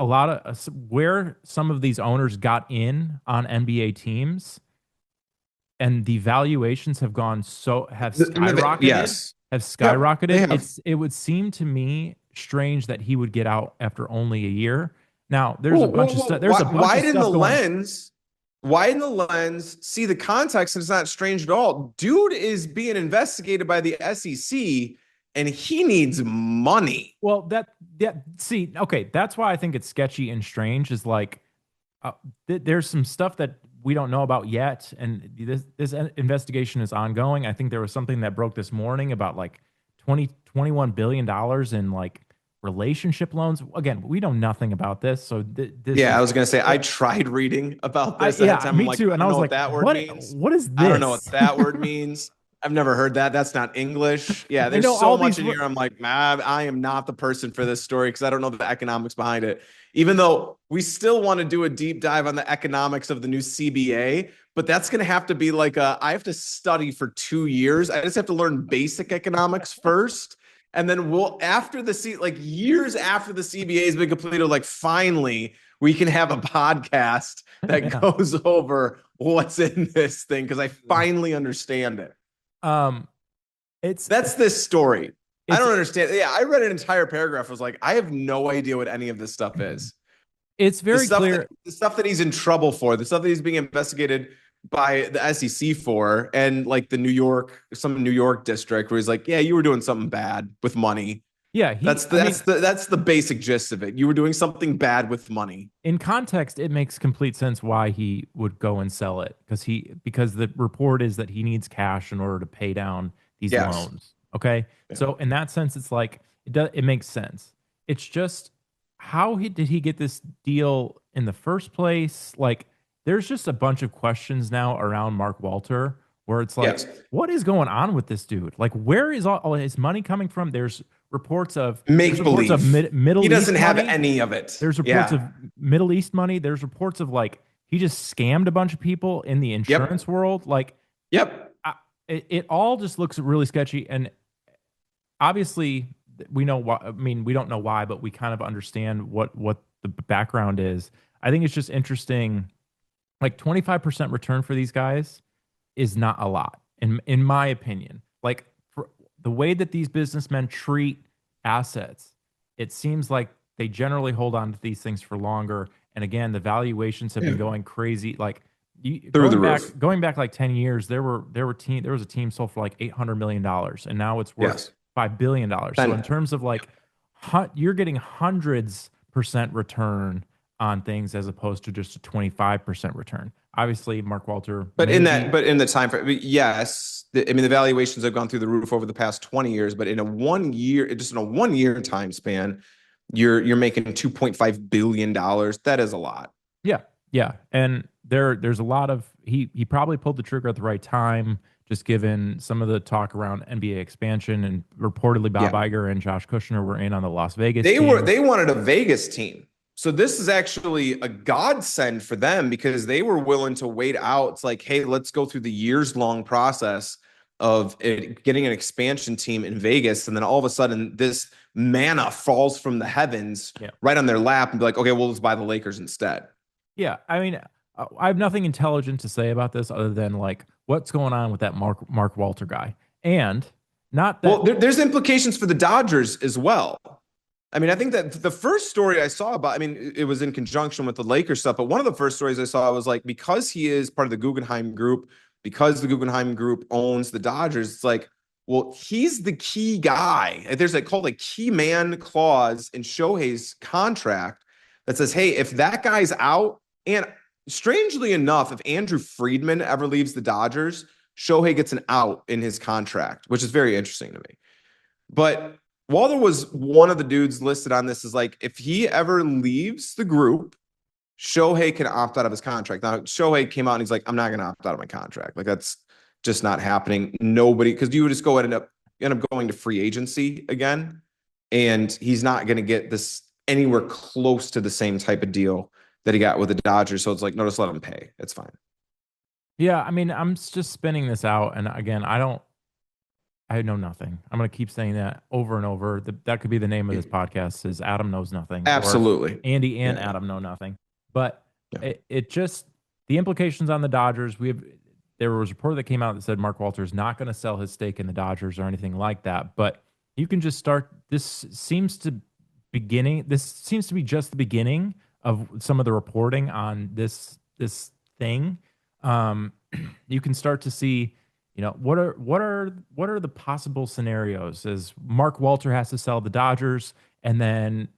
a lot of where some of these owners got in on NBA teams and the valuations have skyrocketed, Yes. Yep, they have. it would seem to me strange that he would get out after only a year. Now, there's a Well, bunch well, of stuff well, there's a bunch of widen the stuff going. lens. Widen the lens. See the context, and it's not strange at all. Dude is being investigated by the SEC, and he needs money. Well, see, okay, that's why I think it's sketchy and strange is like there's some stuff that we don't know about yet, and this investigation is ongoing. I think there was something that broke this morning about like 21 billion dollars in like relationship loans. Again, we know nothing about this, so this Yeah, I is was gonna say I tried reading about this ahead of yeah, time. I'm me like, too. I And I don't was know what like, that word means. what is I don't know this? what that word means. I've never heard that. That's not English. Yeah, I there's know so all much these. in here. I'm like, man, I am not the person for this story because I don't know the economics behind it. Even though we still want to do a deep dive on the economics of the new CBA, but that's going to have to be like I have to study for 2 years. I just have to learn basic economics first. And then after like years after the CBA has been completed, like finally we can have a podcast that Yeah. goes over what's in this thing because I finally understand it. Um, it's That's this story. I it's don't understand. Yeah, I read an entire paragraph. I was like, I have no idea what any of this stuff is. it's very clear. The stuff that he's in trouble for, the stuff that he's being investigated by the SEC for, and like some New York district where he's like, yeah, you were doing something bad with money. Yeah, I mean, That's the basic gist of it. You were doing something bad with money. in context, it makes complete sense why he would go and sell it because the report is that he needs cash in order to pay down these Yes. loans. Okay, Yeah. so in that sense, it's like it makes sense. It's just did he get this deal in the first place? Like, there's just a bunch of questions now around Mark Walter where it's like, Yes. what is going on with this dude? Like, where is all his money coming from? There's Make reports of believe. He Middle doesn't East have money. any of it. There's reports of Yeah. Middle East money. There's reports of like he just scammed a bunch of people in the insurance Yep. world. Like, Yep. I, it all just looks really sketchy. And obviously, we know why. I mean, we don't know why, but we kind of understand what the background is. I think it's just interesting. Like 25% return for these guys is not a lot, in my opinion. Like for the way that these businessmen treat assets, it seems like they generally hold on to these things for longer. And again, the valuations have been Yeah. going crazy. Like Through the roof. going back like 10 years, there was a team sold for like $800 million, and now it's worth Yes. $5 billion. So in Then terms of like, you're getting hundreds% return on things as opposed to just a 25% return. Obviously, Mark Walter maybe. but in the time frame, yes, I mean the valuations have gone through the roof over the past 20 years, but in a 1 year, just in a 1 year time span, you're making $2.5 billion. That is a lot. Yeah, yeah, and there's a lot of he probably pulled the trigger at the right time, just given some of the talk around NBA expansion, and reportedly Bob Yeah. Iger and Josh Kushner were in on the Las Vegas team. They wanted a Vegas team. So this is actually a godsend for them because they were willing to wait out. It's like, hey, let's go through the years long process of getting an expansion team in Vegas. And then all of a sudden, this manna falls from the heavens Yeah, right on their lap and be like, okay, we'll just buy the Lakers instead. yeah. I mean, I have nothing intelligent to say about this other than like what's going on with that Mark Walter guy, and not Well, that. there's implications for the Dodgers as well. I mean, I think that the first story I saw about, I mean, it was in conjunction with the Lakers stuff, but one of the first stories I saw was like, because he is part of the Guggenheim Group, because the Guggenheim Group owns the Dodgers, it's like, well, he's the key guy. There's like called a key man clause in Shohei's contract that says, hey, if that guy's out, and strangely enough, if Andrew Friedman ever leaves the Dodgers, Shohei gets an out in his contract, which is very interesting to me. But Walter was one of the dudes listed on this as like, if he ever leaves the group, Shohei can opt out of his contract. Now, Shohei came out and he's like, I'm not going to opt out of my contract. Like, that's just not happening. Nobody, because you would just go ahead and end up going to free agency again. And he's not going to get this anywhere close to the same type of deal that he got with the Dodgers. So it's like, no, just let him pay. It's fine. Yeah, I mean, I'm just spinning this out, and again, I know nothing. I'm going to keep saying that over and over. That could be the name of this podcast is Adam Knows Nothing, or Absolutely. Andy and Yeah. Adam Know Nothing. But Yeah. it just, the implications on the Dodgers, there was a report that came out that said Mark Walter is not going to sell his stake in the Dodgers or anything like that. But you can just start, this seems to be just the beginning of some of the reporting on this thing. Um, you can start to see, what are the possible scenarios as Mark Walter has to sell the Dodgers, and then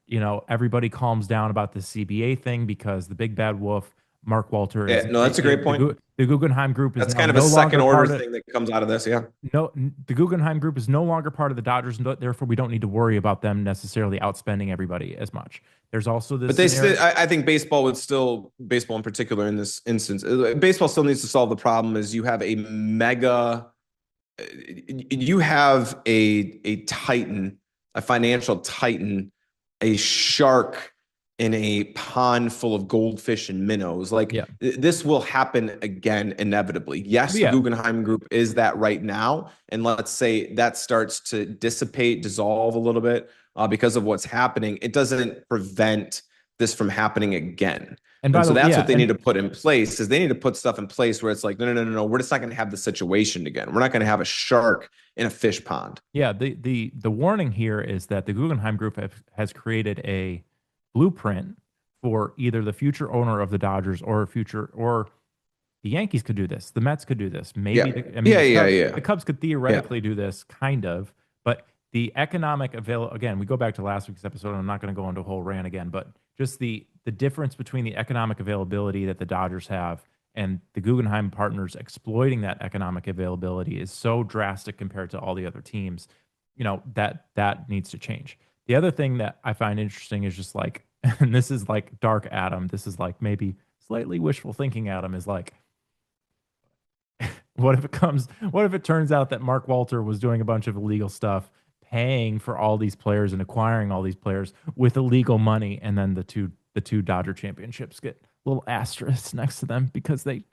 everybody calms down about the CBA thing because the big bad wolf Mark Walter Yeah. is No, that's a great point. the Guggenheim Group is That's now kind of a no second longer order part of thing that comes out of this. Yeah. no the Guggenheim Group is no longer part of the Dodgers, and therefore we don't need to worry about them necessarily outspending everybody as much. There's also this But they scenario. still, I think baseball in particular in this instance, baseball still needs to solve the problem is you have a mega, you have a titan, a financial titan, a shark in a pond full of goldfish and minnows. Like Yeah, this will happen again inevitably. Yes, the yeah, Guggenheim Group is that right now, and let's say that starts to dissipate, dissolve a little bit because of what's happening. It doesn't prevent this from happening again. and by And the so way, that's yeah, what they need and to put in place is they need to put stuff in place where it's like, no. We're just not going to have the situation again. We're not going to have a shark in a fish pond. yeah, the warning here is that the Guggenheim Group has created a blueprint for either the future owner of the Dodgers or the Yankees could do this, the Mets could do this, maybe Yeah. I mean Yeah. the Cubs could Yeah. theoretically do this kind of, but the economic avail again, we go back to last week's episode, and I'm not going to go into a whole rant again, but just the difference between the economic availability that the Dodgers have and the Guggenheim partners exploiting that economic availability is so drastic compared to all the other teams, that needs to change. The other thing that I find interesting is just like and this is like dark Adam. This is like maybe slightly wishful thinking Adam is like, what if it turns out that Mark Walter was doing a bunch of illegal stuff, paying for all these players and acquiring all these players with illegal money, and then the two Dodger championships get little asterisks next to them because they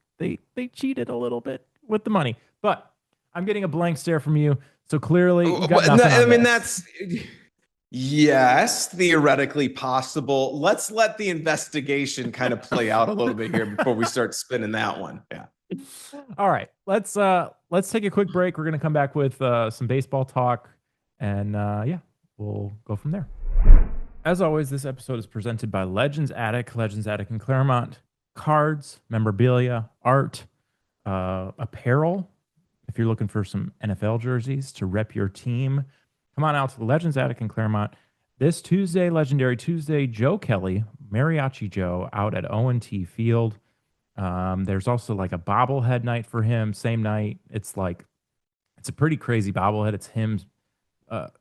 cheated a little bit with the money. But I'm getting a blank stare from you, so clearly you got No, nothing I on mean, this. that's yes, theoretically possible. Let's let the investigation kind of play out a little bit here before we start spinning that one. Yeah. All right, let's take a quick break. We're gonna come back with some baseball talk, and yeah, we'll go from there. As always, this episode is presented by Legends Attic, Legends Attic in Claremont. Cards, memorabilia, art, apparel. If you're looking for some NFL jerseys to rep your team, come on out to the Legends Attic in Claremont. This Tuesday, Legendary Tuesday, Joe Kelly, Mariachi Joe, out at O&T Field. There's also like a bobblehead night for him, same night. It's a pretty crazy bobblehead. It's him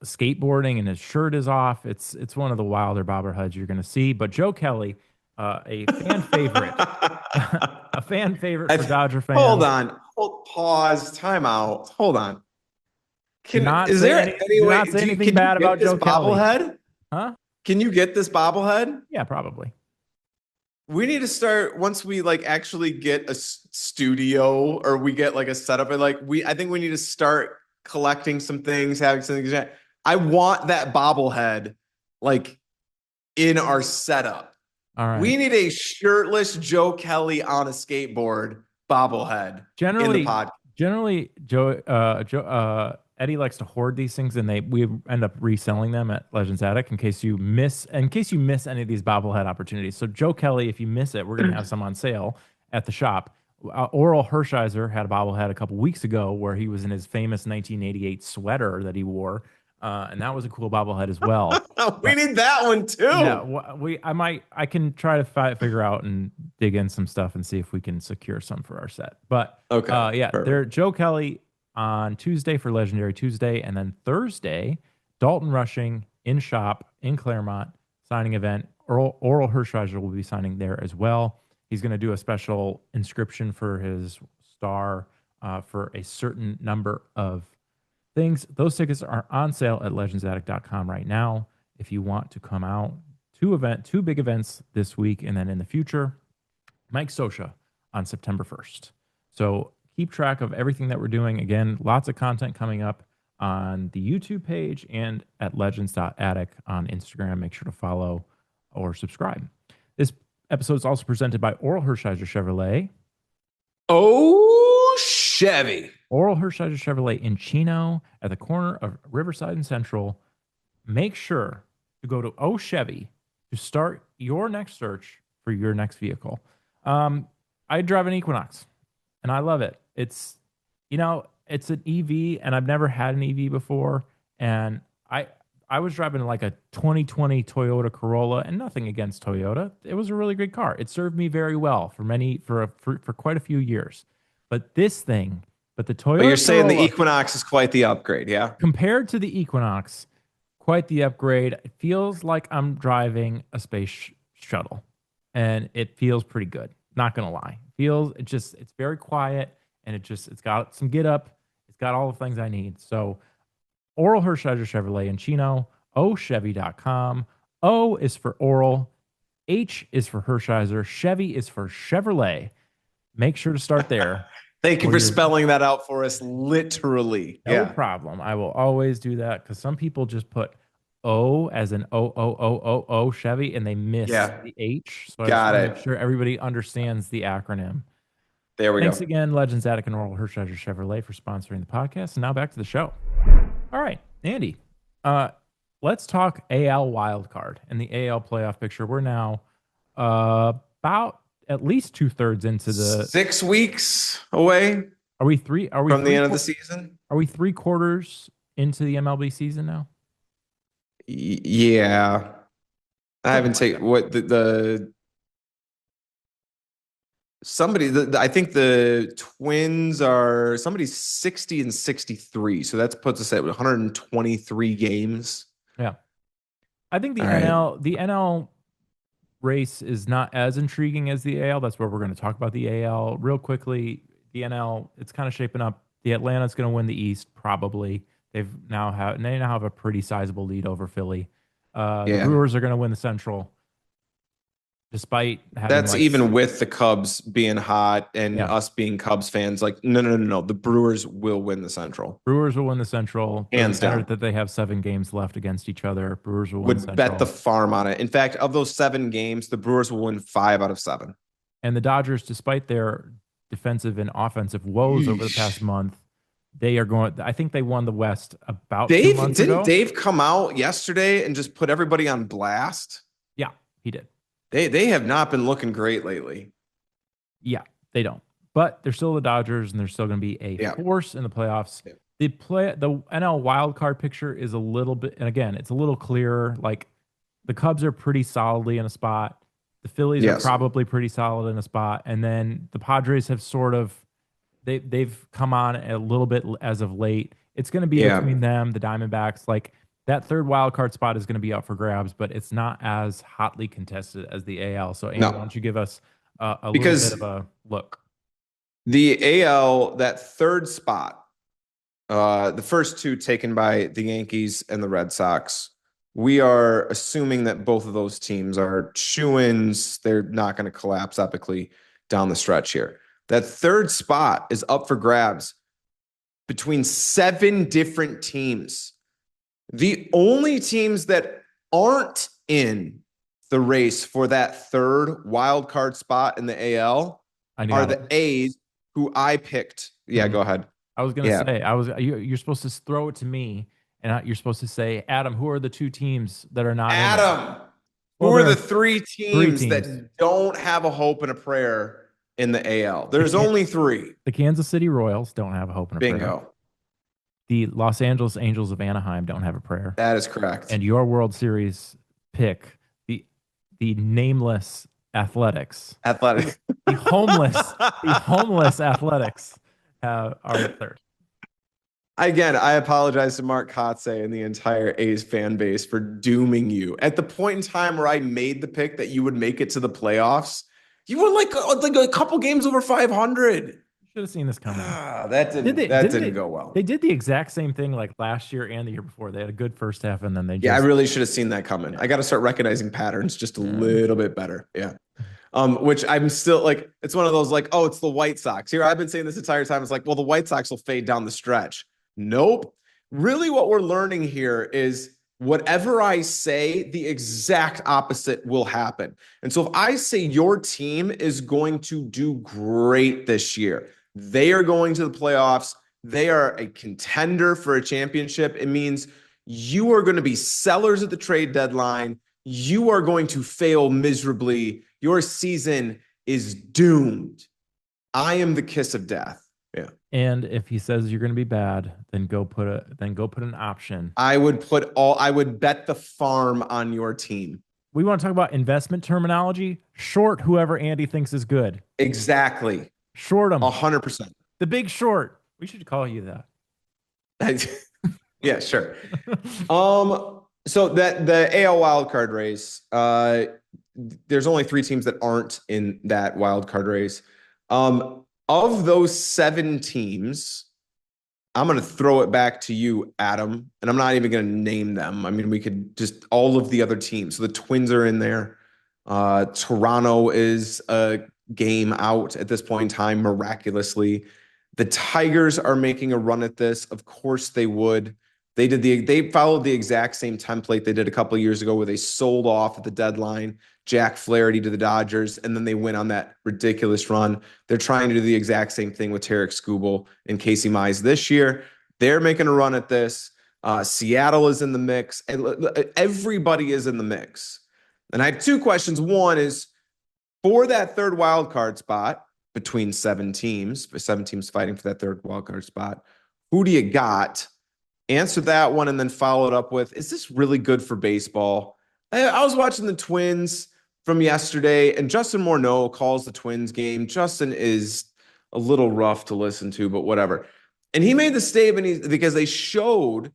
skateboarding and his shirt is off. It's one of the wilder bobbleheads you're going to see. But Joe Kelly, a fan favorite, a fan favorite for Dodger Hold fans. on. Pause. Time out. Hold on. Do not Is say there any. any Do way? not say anything Can you bad get about this Joe Kelly, bobblehead? huh? Can you get this bobblehead? Yeah, probably. We need to start once we like actually get a studio or we get like a setup and like I think we need to start collecting some things, having something. I want that bobblehead like in our setup. All right. We need a shirtless Joe Kelly on a skateboard bobblehead in the Generally, pod. generally, Eddie likes to hoard these things, and we end up reselling them at Legends Attic in case you miss any of these bobblehead opportunities. So Joe Kelly, if you miss it, we're gonna have some on sale at the shop. Orel Hershiser had a bobblehead a couple weeks ago where he was in his famous 1988 sweater that he wore, and that was a cool bobblehead as well. We need that one Yeah, too. I can try to figure out and dig in some stuff and see if we can secure some for our set. But Okay, yeah, there perfect. Joe Kelly on Tuesday for Legendary Tuesday, and then Thursday, Dalton Rushing in shop in Claremont signing event. Orel Hershiser will be signing there as well. He's going to do a special inscription for his star for a certain number of things. Those tickets are on sale at legendsaddict.com right now. If you want to come out, two big events this week, and then in the future, Mike Sosha on September 1st. So keep track of everything that we're doing. Again, lots of content coming up on the YouTube page and at legends.attic on Instagram. Make sure to follow or subscribe. This episode is also presented by Orel Hershiser Chevrolet. Oh, Chevy. Orel Hershiser Chevrolet in Chino at the corner of Riverside and Central. Make sure to go to O Chevy to start your next search for your next vehicle. I drive an Equinox and I love it. It's an EV and I've never had an EV before. And I was driving like a 2020 Toyota Corolla, and nothing against Toyota. It was a really good car. It served me very well for quite a few years. But the But you're Toyota saying the Corolla, Equinox is quite the upgrade, yeah? compared to the Equinox, quite the upgrade. It feels like I'm driving a space shuttle, and it feels pretty good. Not gonna lie, it's very quiet, and it's got some get up. It's got all the things I need. So, Orel Hershiser Chevrolet in Chino, ochevy.com. O is for Orel, H is for Hershiser, Chevy is for Chevrolet. Make sure to start there. Thank you For for your spelling that out for us, literally. No Yeah. problem. I will always do that because some people just put O as an O Chevy and they miss Yeah. the H. So I just Got want to make it. sure everybody understands the acronym. There we Thanks go. again, Legends Attic and Orel Hershiser Chevrolet, for sponsoring the podcast. And now back to the show. All right, Andy, uh, let's talk AL wildcard and the AL playoff picture. We're now about at least 2/3 into the. 6 weeks away Are we three? Are we from the three? end of the season. Are we 3/4 into the MLB season now? Yeah. I Something haven't like taken that. what the somebody I think the Twins are somebody's 60 and 63. So that puts us at 123 games. Yeah. I think All right. the NL race is not as intriguing as the AL. That's where we're going to talk about the AL real quickly. The NL, it's kind of shaping up. The Atlanta's going to win the East probably. They now have a pretty sizable lead over Philly. The Yeah. Brewers are going to win the Central, despite having That's like even with the Cubs being hot and yeah, us being Cubs fans. Like, no, no, no, no. The Brewers will win the Central. Brewers will win the Central. Hands Doesn't matter down. that they have 7 games left against each other. Brewers will win the Would bet the Central. farm on it. In fact, of those 7 games, the Brewers will win 5 out of 7. And the Dodgers, despite their defensive and offensive woes over the past Yeesh. month, they are going. I think they won the West about two Dave, months didn't ago. Dave come out yesterday and just put everybody on blast? Yeah, he did. They have not been looking great lately. Yeah, they don't. But they're still the Dodgers, and they're still going to be a Yeah. force in the playoffs. Yeah. The NL wild card picture is a little bit, and again, it's a little clearer. Like the Cubs are pretty solidly in a spot. The Phillies are Yes. probably pretty solid in a spot, and then the Padres have sort of they've come on a little bit as of late. It's going to be Yeah. between them, the Diamondbacks. Like that third wild card spot is going to be up for grabs, but it's not as hotly contested as the AL. So, Andy, why No. don't you give us a little bit Because of a look? the AL, that third spot, the first two taken by the Yankees and the Red Sox, we are assuming that both of those teams are shoo-ins. They're not going to collapse epically down the stretch here. That third spot is up for grabs between 7 different teams. The only teams that aren't in the race for that third wild card spot in the AL are the A's, who I picked. Yeah, go ahead. I was going to Yeah. say, you're supposed to throw it to me, and you're supposed to say, Adam, who are the 2 teams that are not in it? Adam, Well, who are there the are 3 three teams teams. that don't have a hope and a prayer in the AL? There's Can- only 3. The Kansas City Royals don't have a hope and a prayer. Bingo. The Los Angeles Angels of Anaheim don't have a prayer. That is correct. And your World Series pick, the nameless Athletics, Athletic. the homeless Athletics are third. Again, I apologize to Mark Kotze and the entire A's fan base for dooming you. At the point in time where I made the pick that you would make it to the playoffs, you were like a couple games over 500. Should have seen this coming. That didn't go well. They did the exact same thing like last year and the year before. They had a good first half, and then they I really should have seen that coming. I got to start recognizing patterns just a little bit better. Yeah. Which I'm still like, it's one of those like, oh, it's the White Sox. Here, I've been saying this entire time. It's like, well, the White Sox will fade down the stretch. Nope. Really, what we're learning here is whatever I say, the exact opposite will happen. And so if I say your team is going to do great this year, they are going to the playoffs, they are a contender for a championship, it means you are going to be sellers at the trade deadline. You are going to fail miserably. Your season is doomed. I am the kiss of death. Yeah. And if he says you're going to be bad, then go put an option. I would bet the farm on your team. We want to talk about investment terminology. Short whoever Andy thinks is good. Exactly. Short them. 100%. The Big Short. We should call you that. Yeah, sure. So that the AL wildcard race, there's only 3 teams that aren't in that wildcard race. Of those 7 teams, I'm going to throw it back to you, Adam, and I'm not even going to name them. I mean, we could just all of the other teams. So the Twins are in there. Toronto is a game out at this point in time, miraculously. The Tigers are making a run at this. Of course they would. They followed the exact same template they did a couple of years ago where they sold off at the deadline Jack Flaherty to the Dodgers, and then they went on that ridiculous run. They're trying to do the exact same thing with Tarek Skubal and Casey Mize this year. They're making a run at this. Seattle is in the mix. And everybody is in the mix. And I have 2 questions. One is, for that third wild card spot between 7 teams fighting for that third wild card spot, who do you got? Answer that one and then follow it up with, is this really good for baseball? I was watching the Twins from yesterday, and Justin Morneau calls the Twins game. Justin is a little rough to listen to, but whatever. And he made the statement because they showed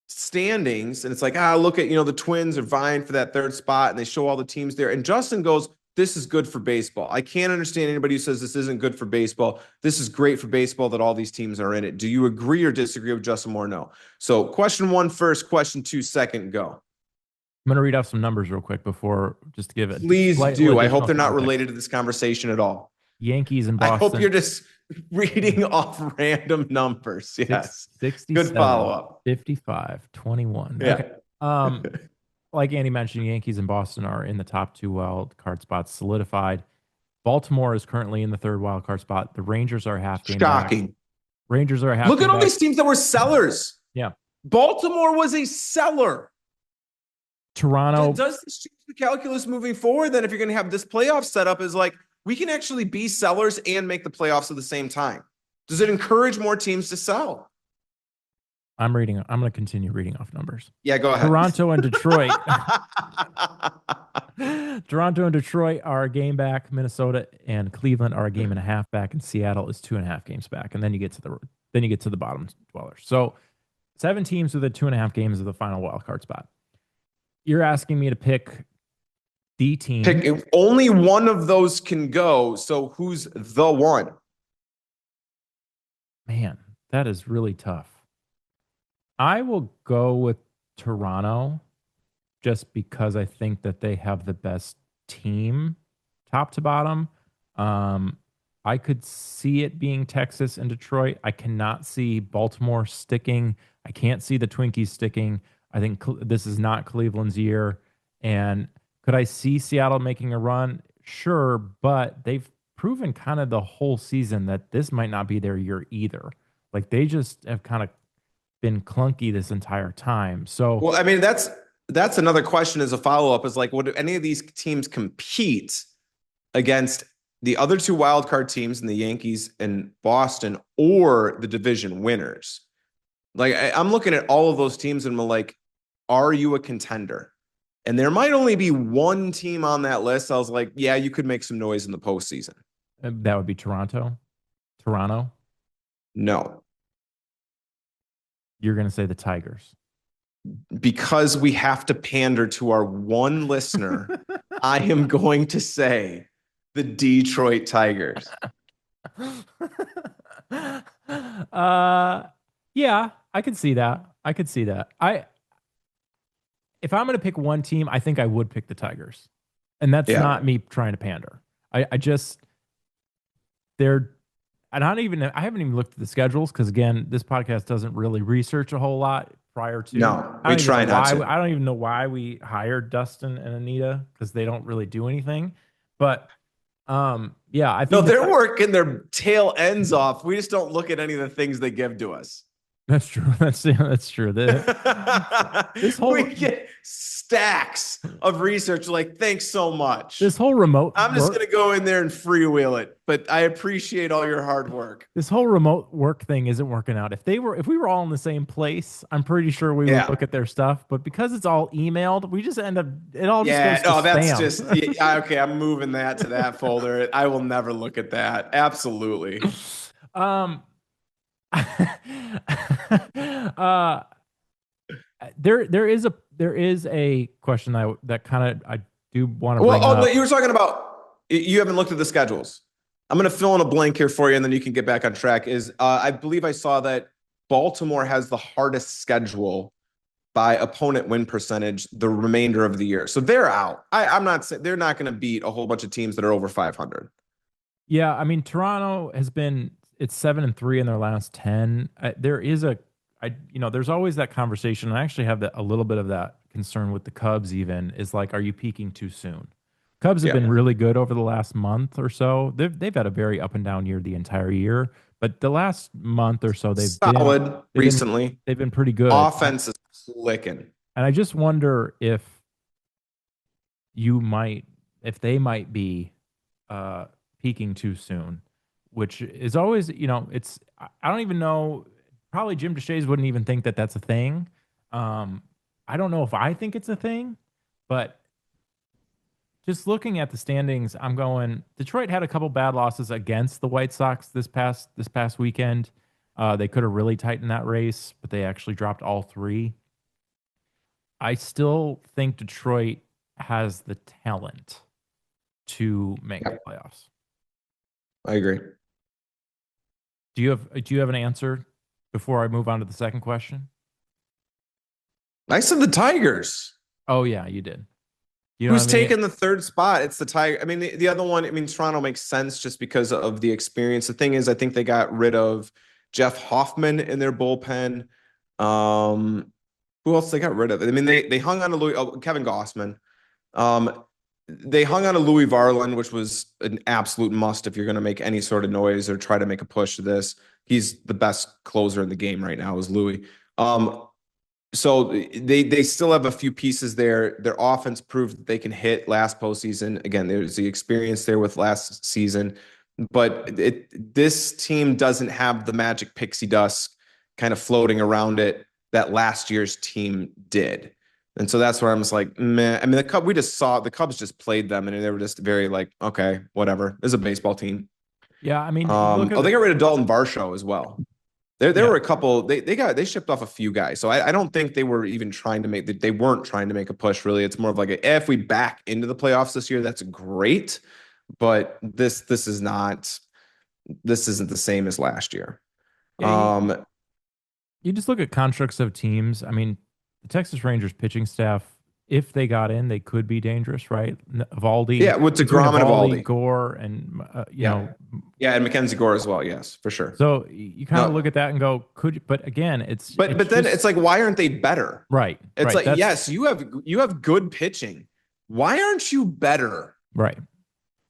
standings, and it's like, look at, the Twins are vying for that third spot, and they show all the teams there. And Justin goes, this is good for baseball. I can't understand anybody who says this isn't good for baseball. This is great for baseball that all these teams are in it. Do you agree or disagree with Justin Moore? No. So question one first, question two second, go. I'm going to read off some numbers real quick before just to give a Please slight do. I hope additional they're not context. related to this conversation at all. Yankees and I hope Boston. you're just reading off random numbers. Yes. 67, Good follow-up. 55, 21. Yeah. Okay. Like Andy mentioned, Yankees and Boston are in the top two wild card spots solidified. Baltimore is currently in the third wild card spot. The Rangers are a half game back. Shocking. Rangers are a half Look game at all back. these teams that were sellers. Yeah. Baltimore was a seller. Toronto. Does this change the calculus moving forward? Then if you're going to have this playoff setup is like, we can actually be sellers and make the playoffs at the same time. Does it encourage more teams to sell? I'm going to continue reading off numbers. Yeah, go ahead. Toronto and Detroit. Toronto and Detroit are a game back. Minnesota and Cleveland are a game and a half back, and Seattle is 2.5 games back. And then you get to the bottom dwellers. So 7 teams with 2.5 games of the final wild card spot. You're asking me to pick the team. Only one of those can go. So who's the one? Man, that is really tough. I will go with Toronto just because I think that they have the best team top to bottom. I could see it being Texas and Detroit. I cannot see Baltimore sticking. I can't see the Twinkies sticking. I think this is not Cleveland's year. And could I see Seattle making a run? Sure, but they've proven kind of the whole season that this might not be their year either. Like they just have kind of been clunky this entire time. So, well, I mean, that's another question as a follow-up is like, would any of these teams compete against the other 2 wildcard teams in the Yankees and Boston or the division winners? Like, I'm looking at all of those teams and I'm like, are you a contender? And there might only be one team on that list. I was like, yeah, you could make some noise in the postseason. that would be Toronto. Toronto. No. You're going to say the Tigers. Because we have to pander to our one listener, I am going to say the Detroit Tigers. Yeah, I could see that. If I'm going to pick one team, I think I would pick the Tigers. And that's not me trying to pander. I haven't even looked at the schedules because again, this podcast doesn't really research a whole lot prior to. No, we try not to. I don't even know why we hired Dustin and Anita because they don't really do anything. But yeah, I think they're working their tail ends off. We just don't look at any of the things they give to us. That's true. That's true. We get stacks of research. Like, thanks so much. This whole remote. I'm just going to go in there and freewheel it. But I appreciate all your hard work. This whole remote work thing isn't working out. If we were all in the same place, I'm pretty sure we would look at their stuff. But because it's all emailed, we just end up. It all just goes to that's spam. just okay. I'm moving that to that folder. I will never look at that. Absolutely. There is a question that kind of I do want to bring up. You were talking about you haven't looked at the schedules. I'm going to fill in a blank here for you, and then you can get back on track. I believe I saw that Baltimore has the hardest schedule by opponent win percentage the remainder of the year, so they're out. I'm not saying they're not going to beat a whole bunch of teams that are over 500. Yeah, I mean Toronto has been. It's 7-3 in their last 10. There's always that conversation. I actually have a little bit of that concern with the Cubs. Even is like, are you peaking too soon? Cubs have been really good over the last month or so. They've had a very up and down year the entire year, but the last month or so they've been pretty good. Offense is clicking, and I just wonder if they might be peaking too soon. Which is always, I don't even know. Probably Jim DeShays wouldn't even think that that's a thing. I don't know if I think it's a thing, but just looking at the standings, I'm going. Detroit had a couple bad losses against the White Sox this past weekend. They could have really tightened that race, but they actually dropped all 3. I still think Detroit has the talent to make the Yeah, playoffs. I agree. Do you have an answer before I move on to the second question? I said the Tigers. Oh yeah, you did. You know what I Who's mean? taken the third spot? It's the Tiger. I mean, the other one, I mean, Toronto makes sense just because of the experience. The thing is, I think they got rid of Jeff Hoffman in their bullpen. Um, who else they got rid of? I mean, they hung on to Kevin Gossman. Um, they hung on to Louis Varland, which was an absolute must if you're going to make any sort of noise or try to make a push to this. He's the best closer in the game right now, is Louis. Um, so they still have a few pieces there. Their offense proved that they can hit last postseason. Again, there's the experience there with last season, but this team doesn't have the magic pixie dust kind of floating around it that last year's team did. And so that's where I'm just like, man. I mean, we just saw the Cubs just played them, and they were just very like, okay, whatever. It's a baseball team. Yeah, I mean, you look at Oh, the they got rid of Dalton Varsho as well. There yeah, were a couple. They shipped off a few guys, so I don't think they were even trying to make. They weren't trying to make a push. Really, it's more of like if we back into the playoffs this year, that's great. But this is not. This isn't the same as last year. yeah. You, Um, you just look at constructs of teams. I mean, the Texas Rangers pitching staff, if they got in, they could be dangerous, right? Evaldi yeah, with between Degrom and Evaldi, Evaldi. Gore, and Yeah, yeah, and Mackenzie Gore as well. Yes, for sure. so you kind of look No, at that and go, could you? But again, it's but then just it's like, why aren't they better? right, It's right. like, That's yes, you have good pitching. Why aren't you better? right.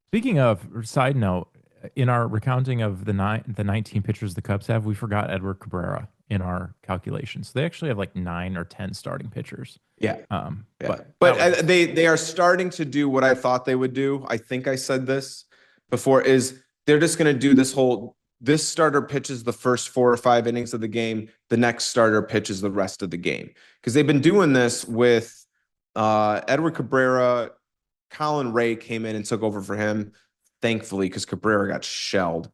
Speaking of, side note, in our recounting of the 19 pitchers the Cubs have, we forgot Edward Cabrera in our calculations. They actually have like 9 or 10 starting pitchers. Yeah. Yeah. But that But was just they are starting to do what I thought they would do. I think I said this before is they're just going to do this starter pitches the first 4 or 5 innings of the game, the next starter pitches the rest of the game. Because they've been doing this with Edward Cabrera. Colin Ray came in and took over for him, thankfully, because Cabrera got shelled.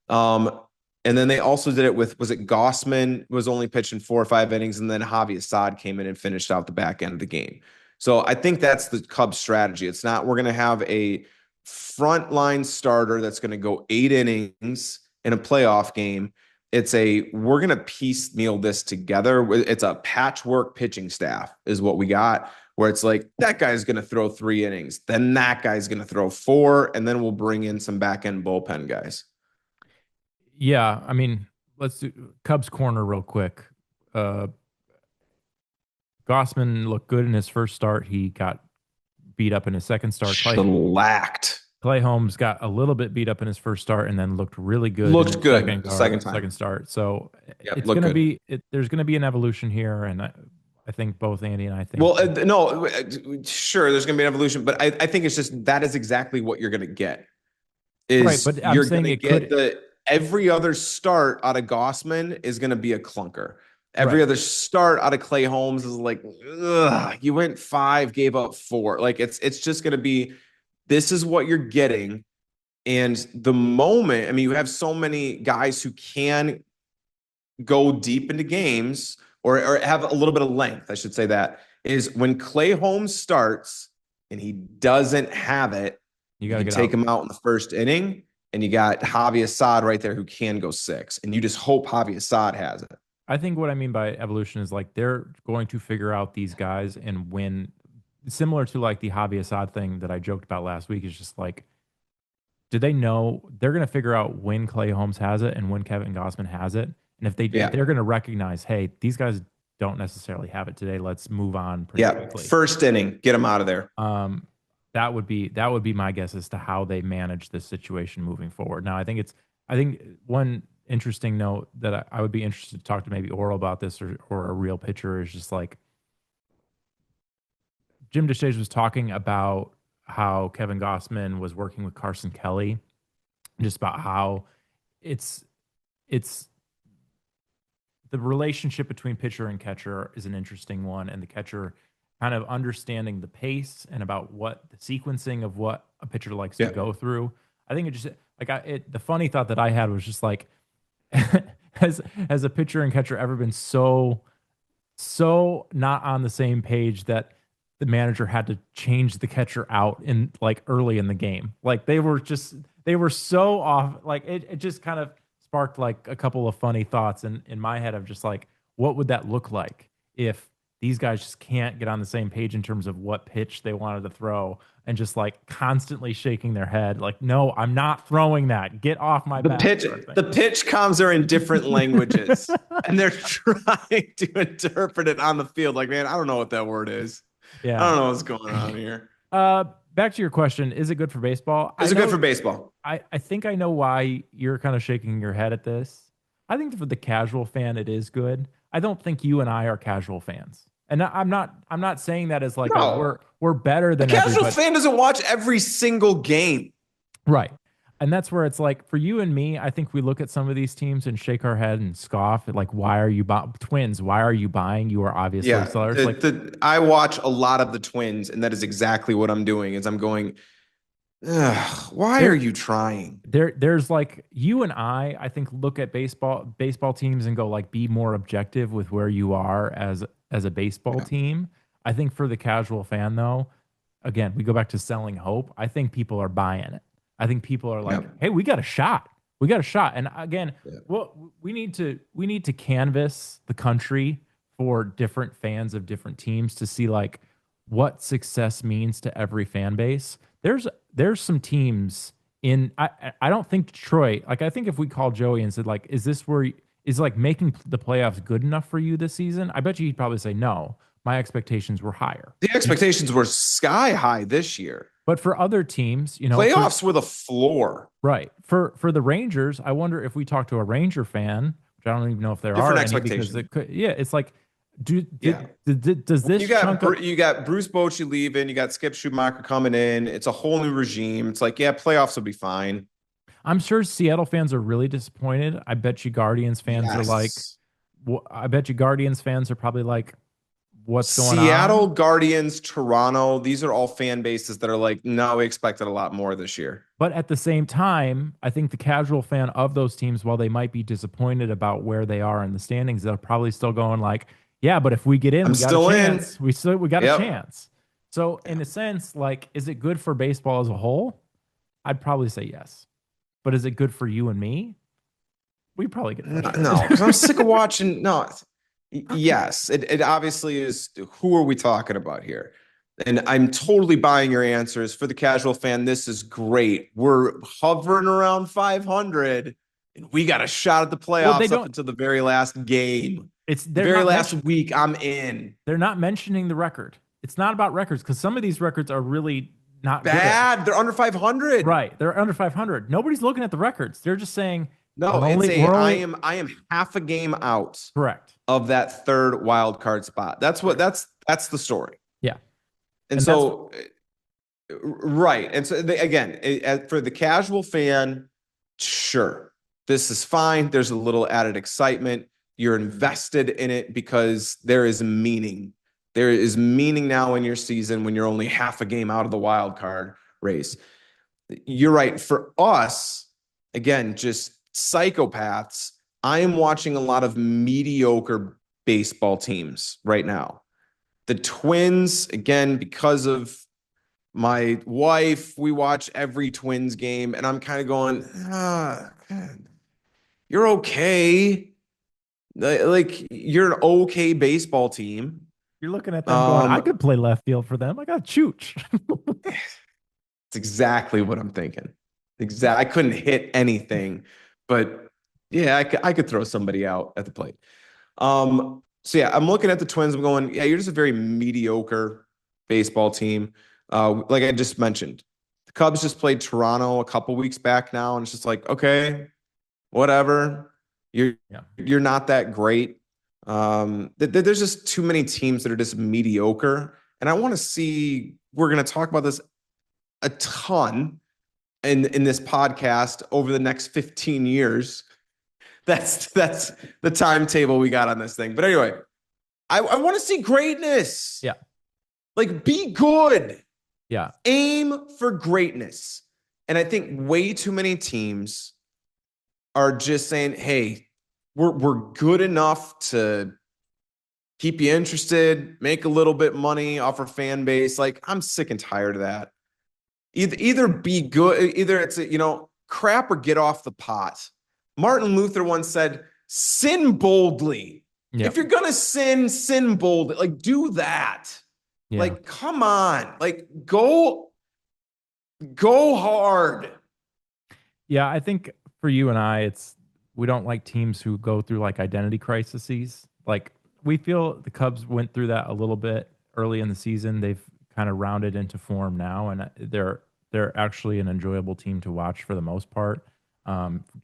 Um, and then they also did it with, was it Gossman was only pitching 4 or 5 innings, and then Javi Assad came in and finished out the back end of the game. So I think that's the Cubs strategy. It's not we're going to have a frontline starter that's going to go 8 innings in a playoff game. It's we're going to piecemeal this together. It's a patchwork pitching staff is what we got, where it's like that guy's going to throw 3 innings, then that guy's going to throw four, and then we'll bring in some back end bullpen guys. yeah. I mean, let's do Cubs corner real quick. Uh, Gossman looked good in his first start. He got beat up in his second start. Shellacked. Clay Holmes got a little bit beat up in his first start and then looked really good in Looked his good the second second time. start. So Yep, it's looked gonna good. be there's gonna be an evolution here, and I think both Andy and I think Well, no, sure, there's going to be an evolution, but I think it's just that is exactly what you're going to get. right. Is But I'm you're going saying to it get could the every other start out of Gossman is going to be a clunker. Every right. other start out of Clay Holmes is like, ugh, you went five, gave up four. Like it's just going to be this is what you're getting. And the moment, I mean, you have so many guys who can go deep into games or have a little bit of length, I should say that, is when Clay Holmes starts and he doesn't have it, You you got to can get take out. him out in the first inning, and you got Javi Assad right there who can go six. And you just hope Javi Assad has it. I think what I mean by evolution is like they're going to figure out these guys and win. Similar to like the Javi Assad thing that I joked about last week is just like, do they know they're going to figure out when Clay Holmes has it and when Kevin Gossman has it? And if Yeah. they're going to recognize, hey, these guys don't necessarily have it today, let's move on pretty Yeah. quickly. First inning, get him out of there. Um, that would be my guess as to how they manage this situation moving forward. Now, I think one interesting note that I would be interested to talk to maybe Orel about this or a real pitcher is just like Jim DeShays was talking about how Kevin Gossman was working with Carson Kelly, just about how it's it's the relationship between pitcher and catcher is an interesting one, and the catcher kind of understanding the pace and about what the sequencing of what a pitcher likes to Yeah. go through. I think it just like the funny thought that I had was just like has has a pitcher and catcher ever been so so not on the same page that the manager had to change the catcher out in like early in the game. Like they were so off. Like it just kind of sparked like a couple of funny thoughts in my head of just like, what would that look like if these guys just can't get on the same page in terms of what pitch they wanted to throw and just like constantly shaking their head like, no, I'm not throwing that. Get off my The bat, pitch, sort of the pitch comms are in different languages, and they're trying to interpret it on the field. Like, man, I don't know what that word is. I Yeah. don't know what's going on here. Back to your question, is it good for baseball? I Is it good know for baseball? I think I know why you're kind of shaking your head at this. I think for the casual fan, it is good. I don't think you and I are casual fans. And I'm not saying that as like a No, we're better a than casual everybody. fan doesn't watch every single game. Right. And that's where it's like for you and me, I think we look at some of these teams and shake our head and scoff at like, why are you Twins? Why are you buying? You are obviously Yeah, sellers. Like I watch a lot of the Twins, and that is exactly what I'm doing. Is I'm going, ugh, why are there you trying? there's like you and I think look at baseball teams and go like be more objective with where you are as a baseball Yeah, team. I think for the casual fan though, again, we go back to selling hope. I think people are buying it. I think people are yeah, like, "Hey, we got a shot. We got a shot." And again, yeah, well, we need to canvas the country for different fans of different teams to see like what success means to every fan base. There's some teams in I don't think Detroit, like I think if we called Joey and said like, is this where is like making the playoffs good enough for you this season? I bet you he'd probably say no. My expectations were higher. the expectations were sky high this year. But for other teams, for Playoffs were the floor. right for the Rangers, I wonder if we talk to a Ranger fan, which I don't even know if there Different are any because expectations. it could, yeah, it's like, Yeah. does Well, this chunk of You got Bruce Bochy leaving, you got Skip Schumacher coming in. It's a whole new regime. It's like, yeah, playoffs will be fine. I'm sure Seattle fans are really disappointed. I bet you Guardians fans are like, Yes. I bet you Guardians fans are probably like, what's going Seattle, on? Guardians, Toronto, these are all fan bases that are like, no, we expected a lot more this year. But at the same time, I think the casual fan of those teams, while they might be disappointed about where they are in the standings, they're probably still going like, yeah, but if we get in, I'm we got a still in. chance. We got a Yep. chance. So Yeah. in a sense, like, is it good for baseball as a whole? I'd probably say yes. But is it good for you and me? We probably get frustrated. No, because I'm sick of watching. No, yes, it obviously is. Who are we talking about here? And I'm totally buying your answers. For the casual fan, this is great. We're hovering around 500, and we got a shot at the Well, they playoffs up don't. until the very last game. It's The very last week, I'm in. they're not mentioning the record. It's not about records because some of these records are really not good. Bad. They're under 500. Right. They're under 500. Nobody's looking at the records. They're just saying No, it's a we're only I am half a game out correct. of that third wild card spot. That's what Correct. that's the story. Yeah. And And that's so right. And so again, for the casual fan, sure, this is fine. There's a little added excitement. You're invested in it because there is meaning. There is meaning now in your season when you're only half a game out of the wild card race. You're right. For us, again, just psychopaths, I am watching a lot of mediocre baseball teams right now. The Twins, again, because of my wife, we watch every Twins game, and I'm kind of going, you're okay. Like you're an okay baseball team. you're looking at them going, I Um, could play left field for them. I got Chooch. it's exactly what I'm thinking. I couldn't hit anything, but yeah, I could throw somebody out at the plate. So yeah, I'm looking at the Twins. I'm going, yeah, you're just a very mediocre baseball team. Like I just mentioned, the Cubs just played Toronto a couple weeks back now, and it's just like, okay, whatever. Yeah. You're not that great. There's just too many teams that are just mediocre, and I want to see. We're going to talk about this a ton in this podcast over the next 15 years. That's the timetable we got on this thing. But anyway, I want to see greatness. Yeah. Like be good. Yeah. Aim for greatness. And I think way too many teams are just saying, hey, we're good enough to keep you interested, make a little bit money off our fan base. Like, I'm sick and tired of that. Either be good, either it's crap or get off the pot. Martin Luther once said, "Sin boldly. If Yep. you're gonna sin, sin boldly. Like, do that. Yeah. Like, come on. Like, go hard." Yeah, I think for you and I, it's we don't like teams who go through like identity crises. Like we feel the Cubs went through that a little bit early in the season. They've kind of rounded into form now, and they're actually an enjoyable team to watch for the most part.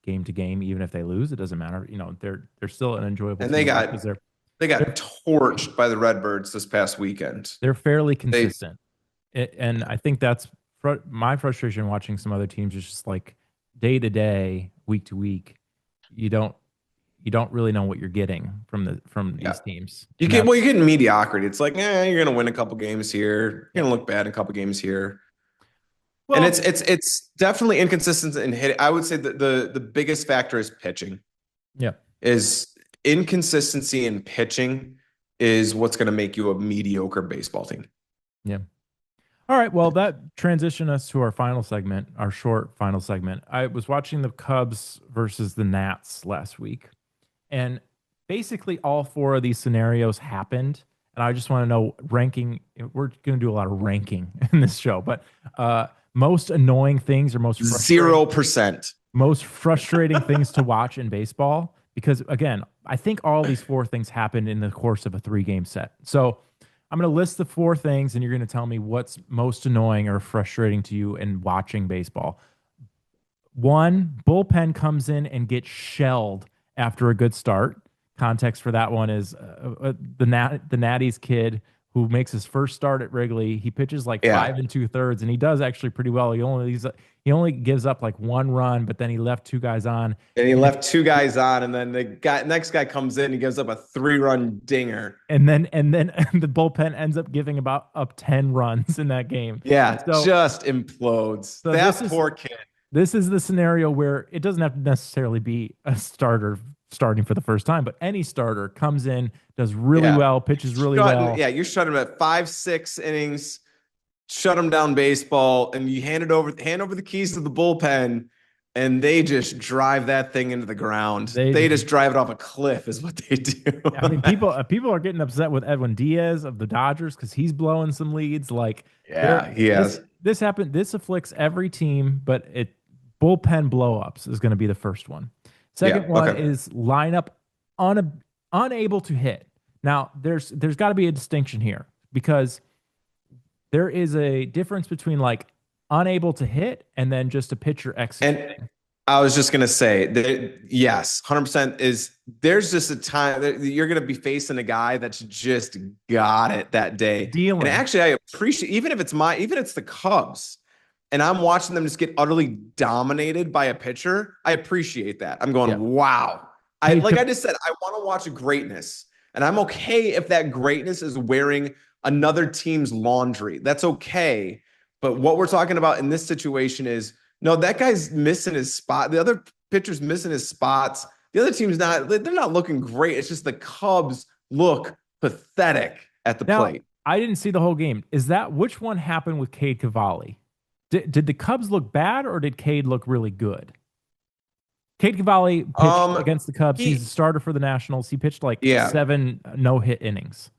Game to game, even if they lose, it doesn't matter. They're still an enjoyable And team to watch because they they're got torched by the Redbirds this past weekend. they're fairly They consistent. And I think that's my frustration watching some other teams is just like day to day, week to week, you don't you don't really know what you're getting from Yeah. these teams. You And get well, that's you're getting mediocrity. It's like, you're gonna win a couple games here. You're yeah. gonna look bad in a couple games here. And Well, it's definitely inconsistent in hitting. I would say that the biggest factor is pitching. yeah, Is inconsistency in pitching is what's going to make you a mediocre baseball team. yeah. All right. Well, that transitioned us to our final segment, our short final segment. I was watching the Cubs versus the Nats last week, and basically all four of these scenarios happened. And I just want to know ranking. We're going to do a lot of ranking in this show, but most annoying things or 0%. most frustrating things to watch in baseball. Because again, I think all these four things happened in the course of a 3 game set. So I'm going to list the four things, and you're going to tell me what's most annoying or frustrating to you in watching baseball. One, bullpen comes in and gets shelled after a good start. Context for that one is the Natty's kid who makes his first start at Wrigley. He pitches like Yeah. 5 2/3, and he does actually pretty well. He only gives up like 1 run, but then he left 2 guys on, And he and left 2 guys on, and then the next guy comes in, he gives up a 3-run dinger. and then the bullpen ends up giving about up 10 runs in that game. Yeah, So just implodes. so That this is poor kid. This is the scenario where it doesn't have to necessarily be a starter starting for the first time, but any starter comes in, does really Yeah. well, pitches really well. Yeah, you're shutting him at 5, 6 innings, shut him down baseball, and you hand over the keys to the bullpen, and they just drive that thing into the ground. They They just, just drive it off a cliff, is what they do. I mean, people are getting upset with Edwin Diaz of the Dodgers because he's blowing some leads. Like Yeah, he has. this happened. This afflicts every team, but bullpen blowups is going to be the first one. Yeah. Second one Okay. is lineup unable to hit. Now there's got to be a distinction here because there is a difference between like unable to hit and then just a pitcher executing. And I was just gonna say that yes, 100% is there's just a time that you're gonna be facing a guy that's just got it that day. Dealing. And actually, I appreciate even if it's the Cubs and I'm watching them just get utterly dominated by a pitcher, I appreciate that. I'm going, Yeah. wow. Hey, I just said, I want to watch greatness. And I'm okay if that greatness is wearing another team's laundry. That's okay. But what we're talking about in this situation is no, that guy's missing his spot. The other pitcher's missing his spots. The other team's they're not looking great. It's just the Cubs look pathetic at the now, plate. I didn't see the whole game. Is that which one happened with Cade Cavalli? Did the Cubs look bad or did Cade look really good? Cade Cavalli pitched against the Cubs. He's a starter for the Nationals. He pitched like 7 no-hit innings.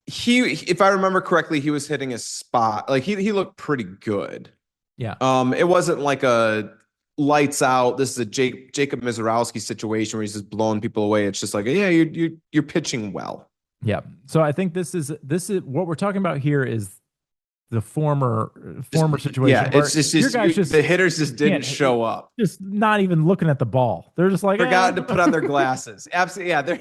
If I remember correctly, he was hitting his spot. Like he looked pretty good. Yeah. It wasn't like a lights out. This is a Jacob Mizorowski situation where he's just blowing people away. It's just like, yeah, you're pitching well. Yeah. So I think this is what we're talking about here is the former situation. Yeah, it's just your guys the hitters just didn't show up. Just not even looking at the ball. They're just like forgot to put on their glasses. Absolutely, yeah.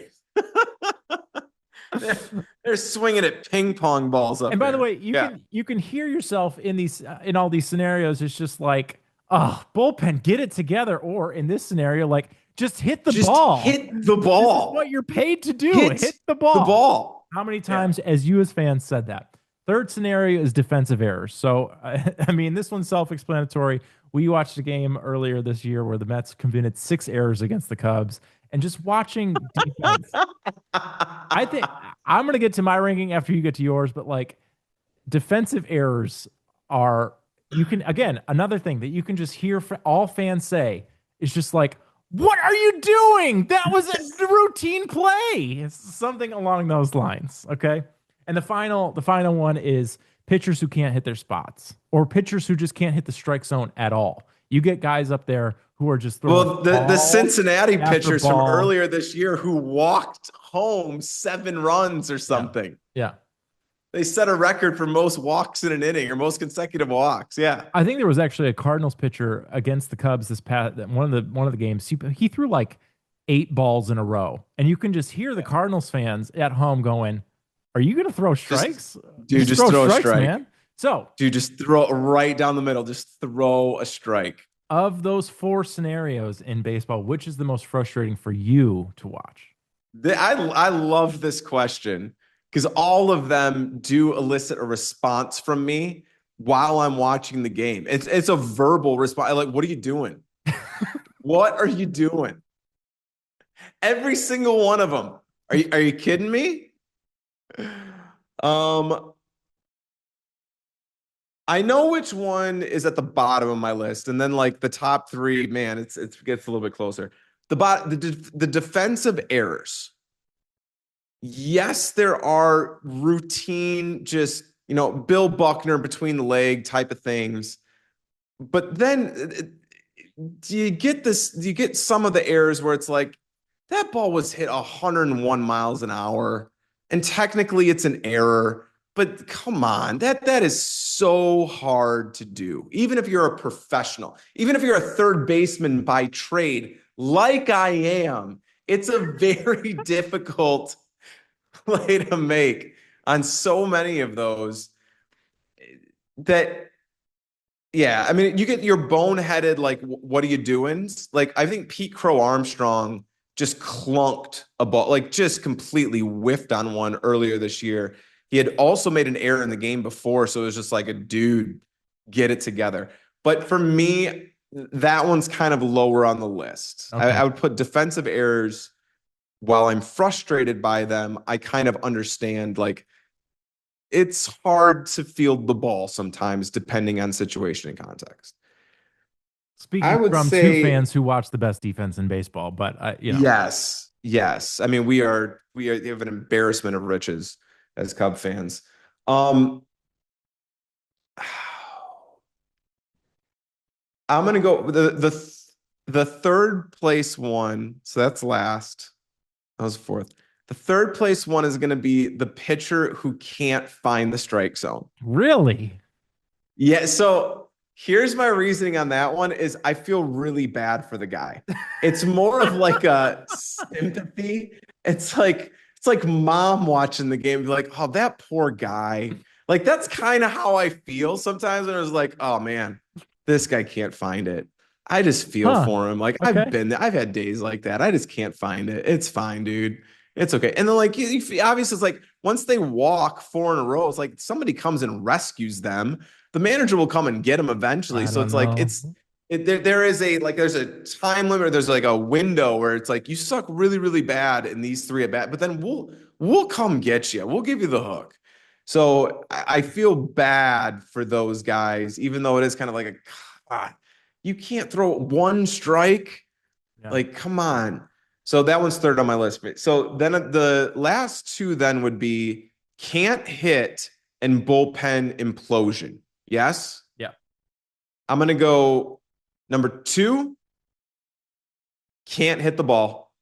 They're swinging at ping pong balls up. And by there. the way, you can hear yourself in all these scenarios. It's just like, oh, bullpen, get it together. Or in this scenario, like just hit the ball. Hit the ball. This is what you're paid to do. Hit the ball. The ball. How many times as you as fans said that? Third scenario is defensive errors. So, I mean, this one's self-explanatory. We watched a game earlier this year where the Mets committed 6 errors against the Cubs, And just watching defense, I think I'm going to get to my ranking after you get to yours, but like defensive errors are, you can, again, another thing that you can just hear all fans say is just like, what are you doing? That was a routine play. It's something along those lines. Okay. And the final one is pitchers who can't hit their spots or pitchers who just can't hit the strike zone at all. You get guys up there who are just throwing Well, the ball Cincinnati after pitchers from ball. earlier this year who walked home 7 runs or Yeah. something. Yeah. They set a record for most walks in an inning or most consecutive walks. Yeah. I think there was actually a Cardinals pitcher against the Cubs this past one of the games. He threw like 8 balls in a row, and you can just hear the Cardinals fans at home going, "Are you going to throw Just, strikes? dude, Just just throw throw a strikes, strike. man." So, Dude, just throw it right down the middle. Just throw a strike. of those 4 scenarios in baseball, which is the most frustrating for you to watch? I love this question because all of them do elicit a response from me while I'm watching the game. It's a verbal response. Like, what are you doing? What are you doing? Every single one of them. Are you kidding me? Um, I know which one is at the bottom of my list, and then like the top three, man, it gets a little bit closer. The defensive errors. Yes, there are routine, just Bill Buckner between the leg type of things, but then do you get this? Do you get some of the errors where it's like that ball was hit 101 miles an hour, and technically it's an error, but come on, that is so hard to do. Even if you're a professional, even if you're a third baseman by trade, like I am, it's a very difficult play to make on so many of those that yeah, I mean, you get your boneheaded, like, what are you doing? Like, I think Pete Crow Armstrong just clunked a ball, like, just completely whiffed on one earlier this year. He had also made an error in the game before, so it was just like a dude, get it together. But for me, that one's kind of lower on the list. I Okay. would put defensive errors while I'm frustrated by them. I kind of understand, like, it's hard to field the ball sometimes, depending on situation and context. I Speaking would from two say fans who watch the best defense in baseball, but yes, yes. I mean, we have an embarrassment of riches as Cub fans. Um, I'm gonna go the third place one. So that's last. That was fourth. The third place one is going to be the pitcher who can't find the strike zone. really, Yeah, so here's my reasoning on that one is I feel really bad for the guy. It's more of like a sympathy. It's like mom watching the game, be like, oh, that poor guy. Like that's kind of how I feel sometimes when I was like, oh man, this guy can't find it. I just feel huh? for him. Like Okay. I've been there, I've had days like that. I just can't find it. It's fine, dude. It's okay. And then like obviously it's like once they walk 4 in a row, it's like somebody comes and rescues them, the manager will come and get him eventually. I So don't it's like know. there is a like there's a time limit. There's like a window where it's like you suck really really bad in these three at bat, but then we'll come get you. We'll give you the hook. So I feel bad for those guys, even though it is kind of like a God, you can't throw one strike. Yeah. Like come on. So that one's third on my list. So then the last two then would be can't hit and bullpen implosion. Yes. Yeah. I'm going to go number two, can't hit the ball.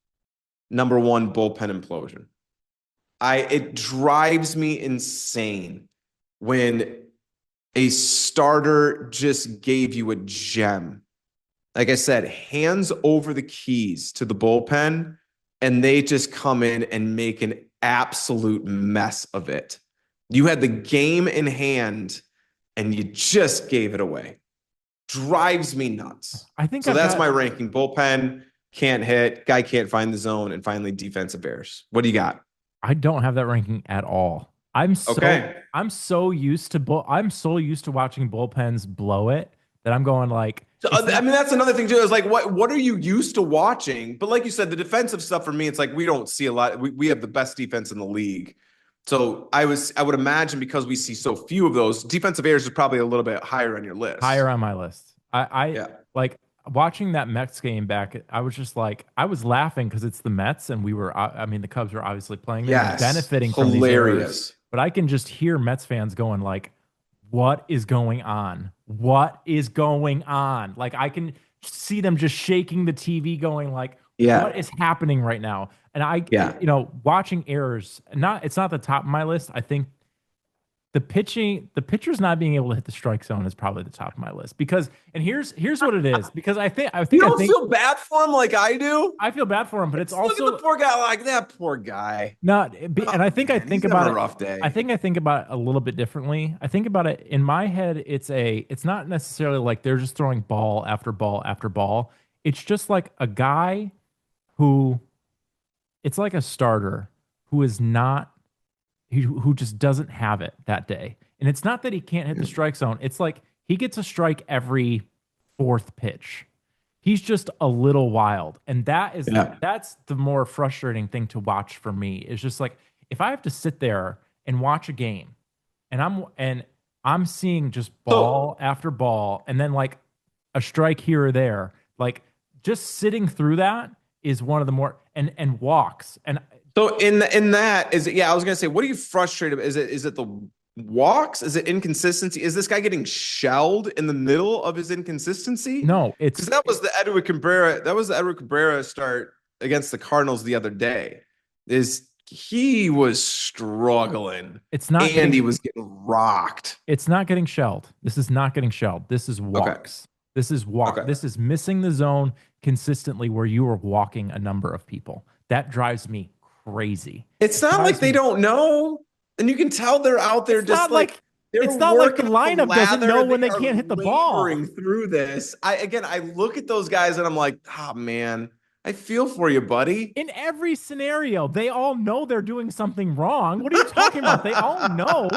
Number one, bullpen implosion. It drives me insane when a starter just gave you a gem. Like I said, hands over the keys to the bullpen, and they just come in and make an absolute mess of it. You had the game in hand, and you just gave it away. Drives me nuts. I think So I've that's got my ranking. Bullpen, can't hit, guy can't find the zone, and finally defensive errors. What do you got? I don't have that ranking at all. I'm so Okay. I'm so used to watching bullpens blow it that I'm going like, So, it's I not. mean, that's another thing too. Is like, what are you used to watching? But like you said, the defensive stuff for me, it's like we don't see a lot. We have the best defense in the league. So I would imagine because we see so few of those, defensive errors is probably a little bit higher on your Higher list. on my list. I Yeah. like watching that Mets game back. I was just like, I was laughing because it's the Mets, and we were. I mean, the Cubs were obviously playing them and Yes. benefiting from these errors. Hilarious. But I can just hear Mets fans going like, "What is going on? What is going on?" Like I can see them just shaking the TV, going like, "What Yeah. is happening right now?" And Yeah. watching errors. It's not the top of my list. I think the pitchers not being able to hit the strike zone is probably the top of my list because, and here's what it is because You don't feel bad for him like I do? I feel bad for him, but it's Just look at the also poor guy, like that poor guy. not, and Oh man, he's having about a it. rough day. I think about it a little bit differently. I think about it in my head. It's not necessarily like they're just throwing ball after ball after ball. It's just like a guy who, it's like a starter who is not, who just doesn't have it that day. And it's not that he can't hit the strike zone. It's like he gets a strike every fourth pitch. He's just a little wild. And Yeah. that's the more frustrating thing to watch for me. Is just like if I have to sit there and watch a game and I'm seeing just So ball after ball and then like a strike here or there, like just sitting through that is one of the more, and walks. And So in that is it, yeah, I was gonna say, what are you frustrated about? Is it the walks? Is it inconsistency? Is this guy getting shelled in the middle of his inconsistency? no, Because that was the Edward Cabrera start against the Cardinals the other day. Is he was struggling it's not and he getting was getting rocked. It's not getting shelled. This is not getting shelled. This is Okay. walks. This is walk. Okay. This is missing the zone consistently where you are walking a number of people. That drives me crazy. It's It not like drives they me. don't know. And you can tell they're out there It's just not like like they're it's not like the working up the lineup doesn't lather. know when They they are can't hit the ball. laboring through this. I look at those guys and I'm like, oh man, I feel for you, buddy. In every scenario, they all know they're doing something wrong. What are you talking about? They all know.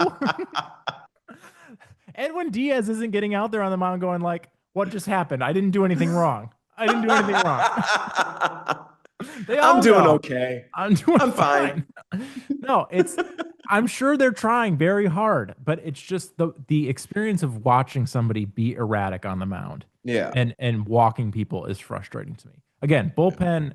Edwin Diaz isn't getting out there on the mound going like, "What just happened? I didn't do anything wrong. I didn't do anything wrong." They I'm all doing know. okay. I'm doing I'm fine. fine. No, I'm sure they're trying very hard, but it's just the experience of watching somebody be erratic on the mound Yeah. and walking people is frustrating to me. Again, bullpen,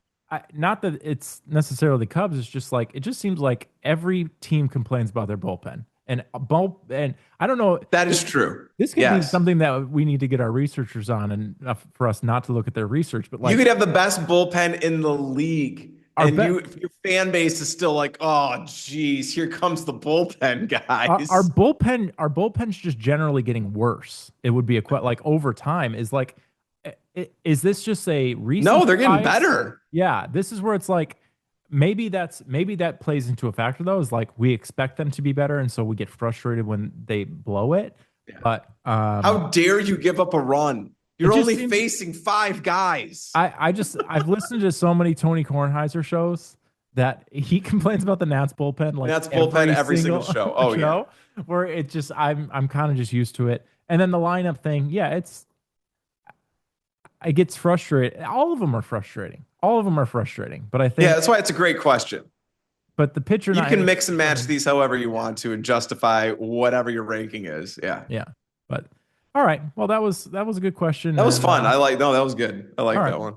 not that it's necessarily the Cubs, it's just like it just seems like every team complains about their bullpen. And I don't know, That is true. this could be Yes. something that we need to get our researchers on and for us not to look at their research, but You like could have the best bullpen in the league. our And bet your fan base is still like, oh, geez, here comes the bullpen guys. our bullpen's just generally getting worse. It would be like over time is like, is this just a No, recency they're getting bias? better. Yeah, this is where it's like maybe that plays into a factor though. Is like we expect them to be better, and so we get frustrated when they blow it. Yeah. But How dare you give up a run? it You're just only seems facing five guys. I've listened to so many Tony Kornheiser shows that he complains about the Nats bullpen like That's bullpen every single show. Oh yeah. where it just I'm kind of just used to it. And then the lineup thing, yeah, it gets frustrating. All of them are frustrating. All of them are frustrating. But I think, Yeah, that's why it's a great question. but the pitcher You not can hitting, mix and match these however you want to and justify whatever your ranking is. Yeah. yeah. But all right, well that was a good question. That was And, fun. No, that was good. I like all right, that one.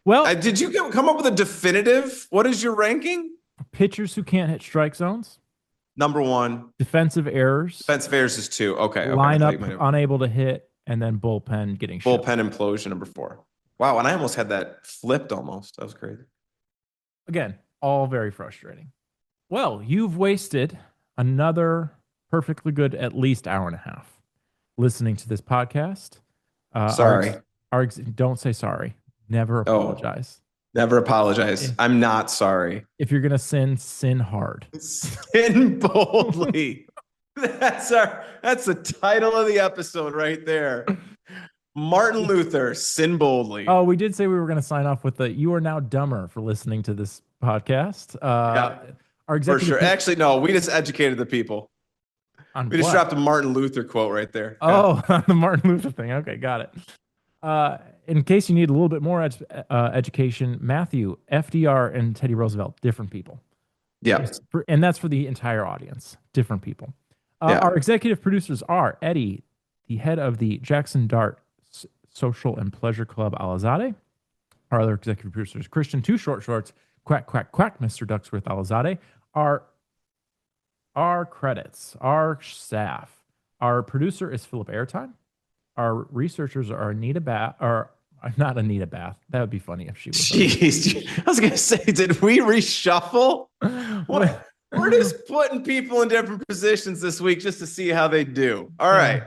well, Did you come up with a definitive? What is your ranking? pitchers who can't hit strike zones, Number one, defensive errors, defense fairs is two. Okay. I thought you might lineup have unable to hit, and then bullpen getting shut. bullpen implosion number four. Wow, and I almost had that flipped almost. That was crazy. Again, all very frustrating. Well, you've wasted another perfectly good at least hour and a half listening to this podcast. Sorry. Don't say sorry. Never Oh. apologize. Never apologize. I'm not sorry. If you're gonna sin hard. Sin boldly. That's the title of the episode right there. Martin Luther, sin boldly. Oh, we did say we were gonna sign off with the "You are now dumber for listening to this podcast." Yeah, Our for executive sure. Actually, no, we just educated the people. On We just what? dropped a Martin Luther quote right there. Yeah. Oh, on the Martin Luther thing. Okay, got it. In case you need a little bit more education, Matthew, FDR, and Teddy Roosevelt, different people. Yeah. And that's for the entire audience, different people. Yeah. Our executive producers are Eddie, the head of the Jackson Dart Social and Pleasure Club, Alizade. Our other executive producers, Christian, two short shorts, quack, quack, quack, Mr. Ducksworth Alizade. Our credits, our staff. Our producer is Philip Airtime. Our researchers are Anita Bath, or not Anita Bath. That would be funny if she was on Jeez. I was gonna say, did we reshuffle? there. What we're just putting people in different positions this week just to see how they do. All Yeah. right.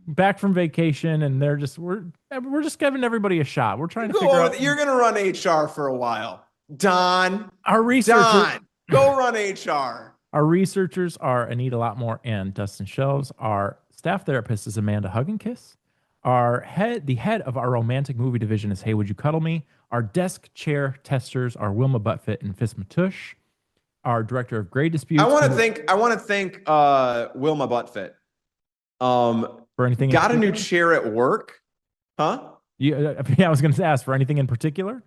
Back from vacation, and we're just giving everybody a shot. We're trying You to go figure over out you're gonna run HR for a while. Don, our researcher. Don, go run HR. Our researchers are Anita Lotmore and Dustin Shelves. Our staff therapist is Amanda Hugginkiss. The head of our romantic movie division is Hey Would You Cuddle Me? Our desk chair testers are Wilma Buttfit and Fis Matush. Our director of grade disputes. I want to thank Wilma Buttfit. For anything in Got a new particular? chair at work. Huh? Yeah, I was going to ask for anything in particular.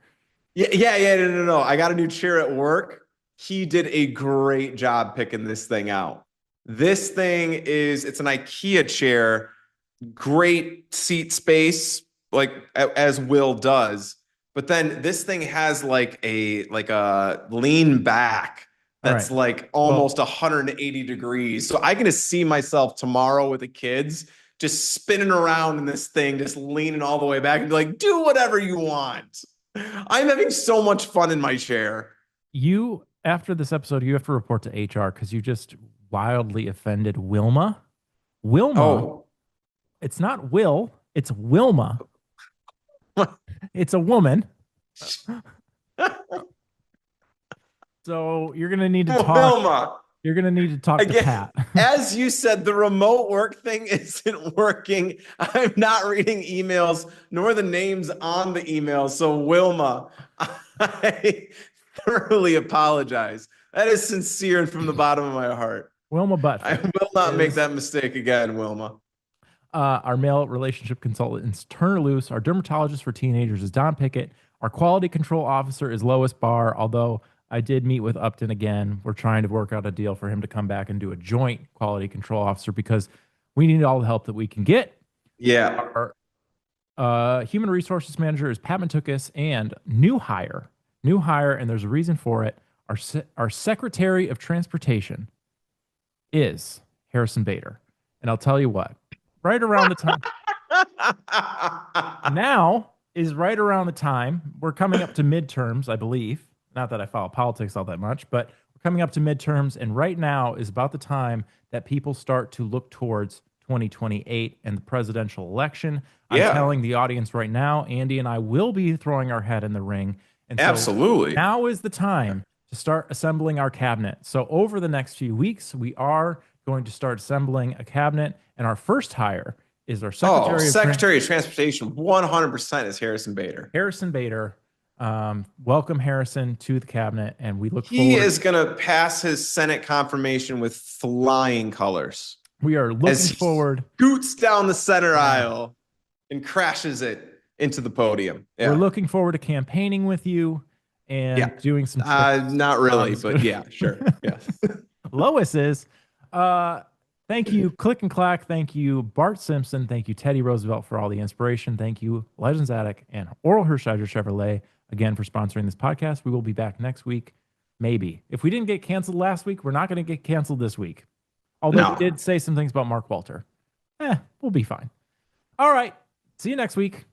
Yeah. No. I got a new chair at work. He did a great job picking this thing out. This thing it's an IKEA chair, great seat space, like as Will does. But then this thing has like a lean back All that's right. like Well, almost 180 degrees. So I can just see myself tomorrow with the kids just spinning around in this thing, just leaning all the way back and be like, do whatever you want. I'm having so much fun in my chair. after this episode, you have to report to HR because you just wildly offended Wilma. Wilma, Oh, it's not Will, it's Wilma. It's a woman. So you're gonna need to talk. Wilma. You're gonna need to talk to Again, Pat. as you said, the remote work thing isn't working. I'm not reading emails nor the names on the emails. So, Wilma, I thoroughly apologize. That is sincere and from the bottom of my heart. Wilma I Buttfit will not make is that mistake again, Wilma. our male relationship consultant is Turner Luce. Our dermatologist for teenagers is Don Pickett. Our quality control officer is Lois Barr, although I did meet with Upton again. We're trying to work out a deal for him to come back and do a joint quality control officer because we need all the help that we can get. Yeah. Our human resources manager is Pat Matukis, and new hire, and there's a reason for it. Our secretary of transportation is Harrison Bader. And I'll tell you what, right around the time now is right around the time we're coming up to midterms, I believe. Not that I follow politics all that much, but we're coming up to midterms. And right now is about the time that people start to look towards 2028 and the presidential election. I'm Yeah. telling the audience right now, Andy and I will be throwing our head in the ring. And so Absolutely. now is the time to start assembling our cabinet. So over the next few weeks, we are going to start assembling a cabinet. And our first hire is our Secretary of Transportation, 100% is Harrison Bader. Harrison Bader. Welcome Harrison to the cabinet, and we look He forward. is going to pass his Senate confirmation with flying colors. We are looking As he forward. scoots down the center aisle and crashes it into the podium. Yeah. We're looking forward to campaigning with you and doing some. Not really, but yeah, sure. Yeah. Lois is. Thank you, Click and Clack. Thank you, Bart Simpson. Thank you, Teddy Roosevelt, for all the inspiration. Thank you, Legends Attic and Orel Hershiser Chevrolet, again, for sponsoring this podcast. We will be back next week. Maybe. If we didn't get canceled last week, we're not going to get canceled this week. Although we did say some things about Mark Walter. We'll be fine. All right. See you next week.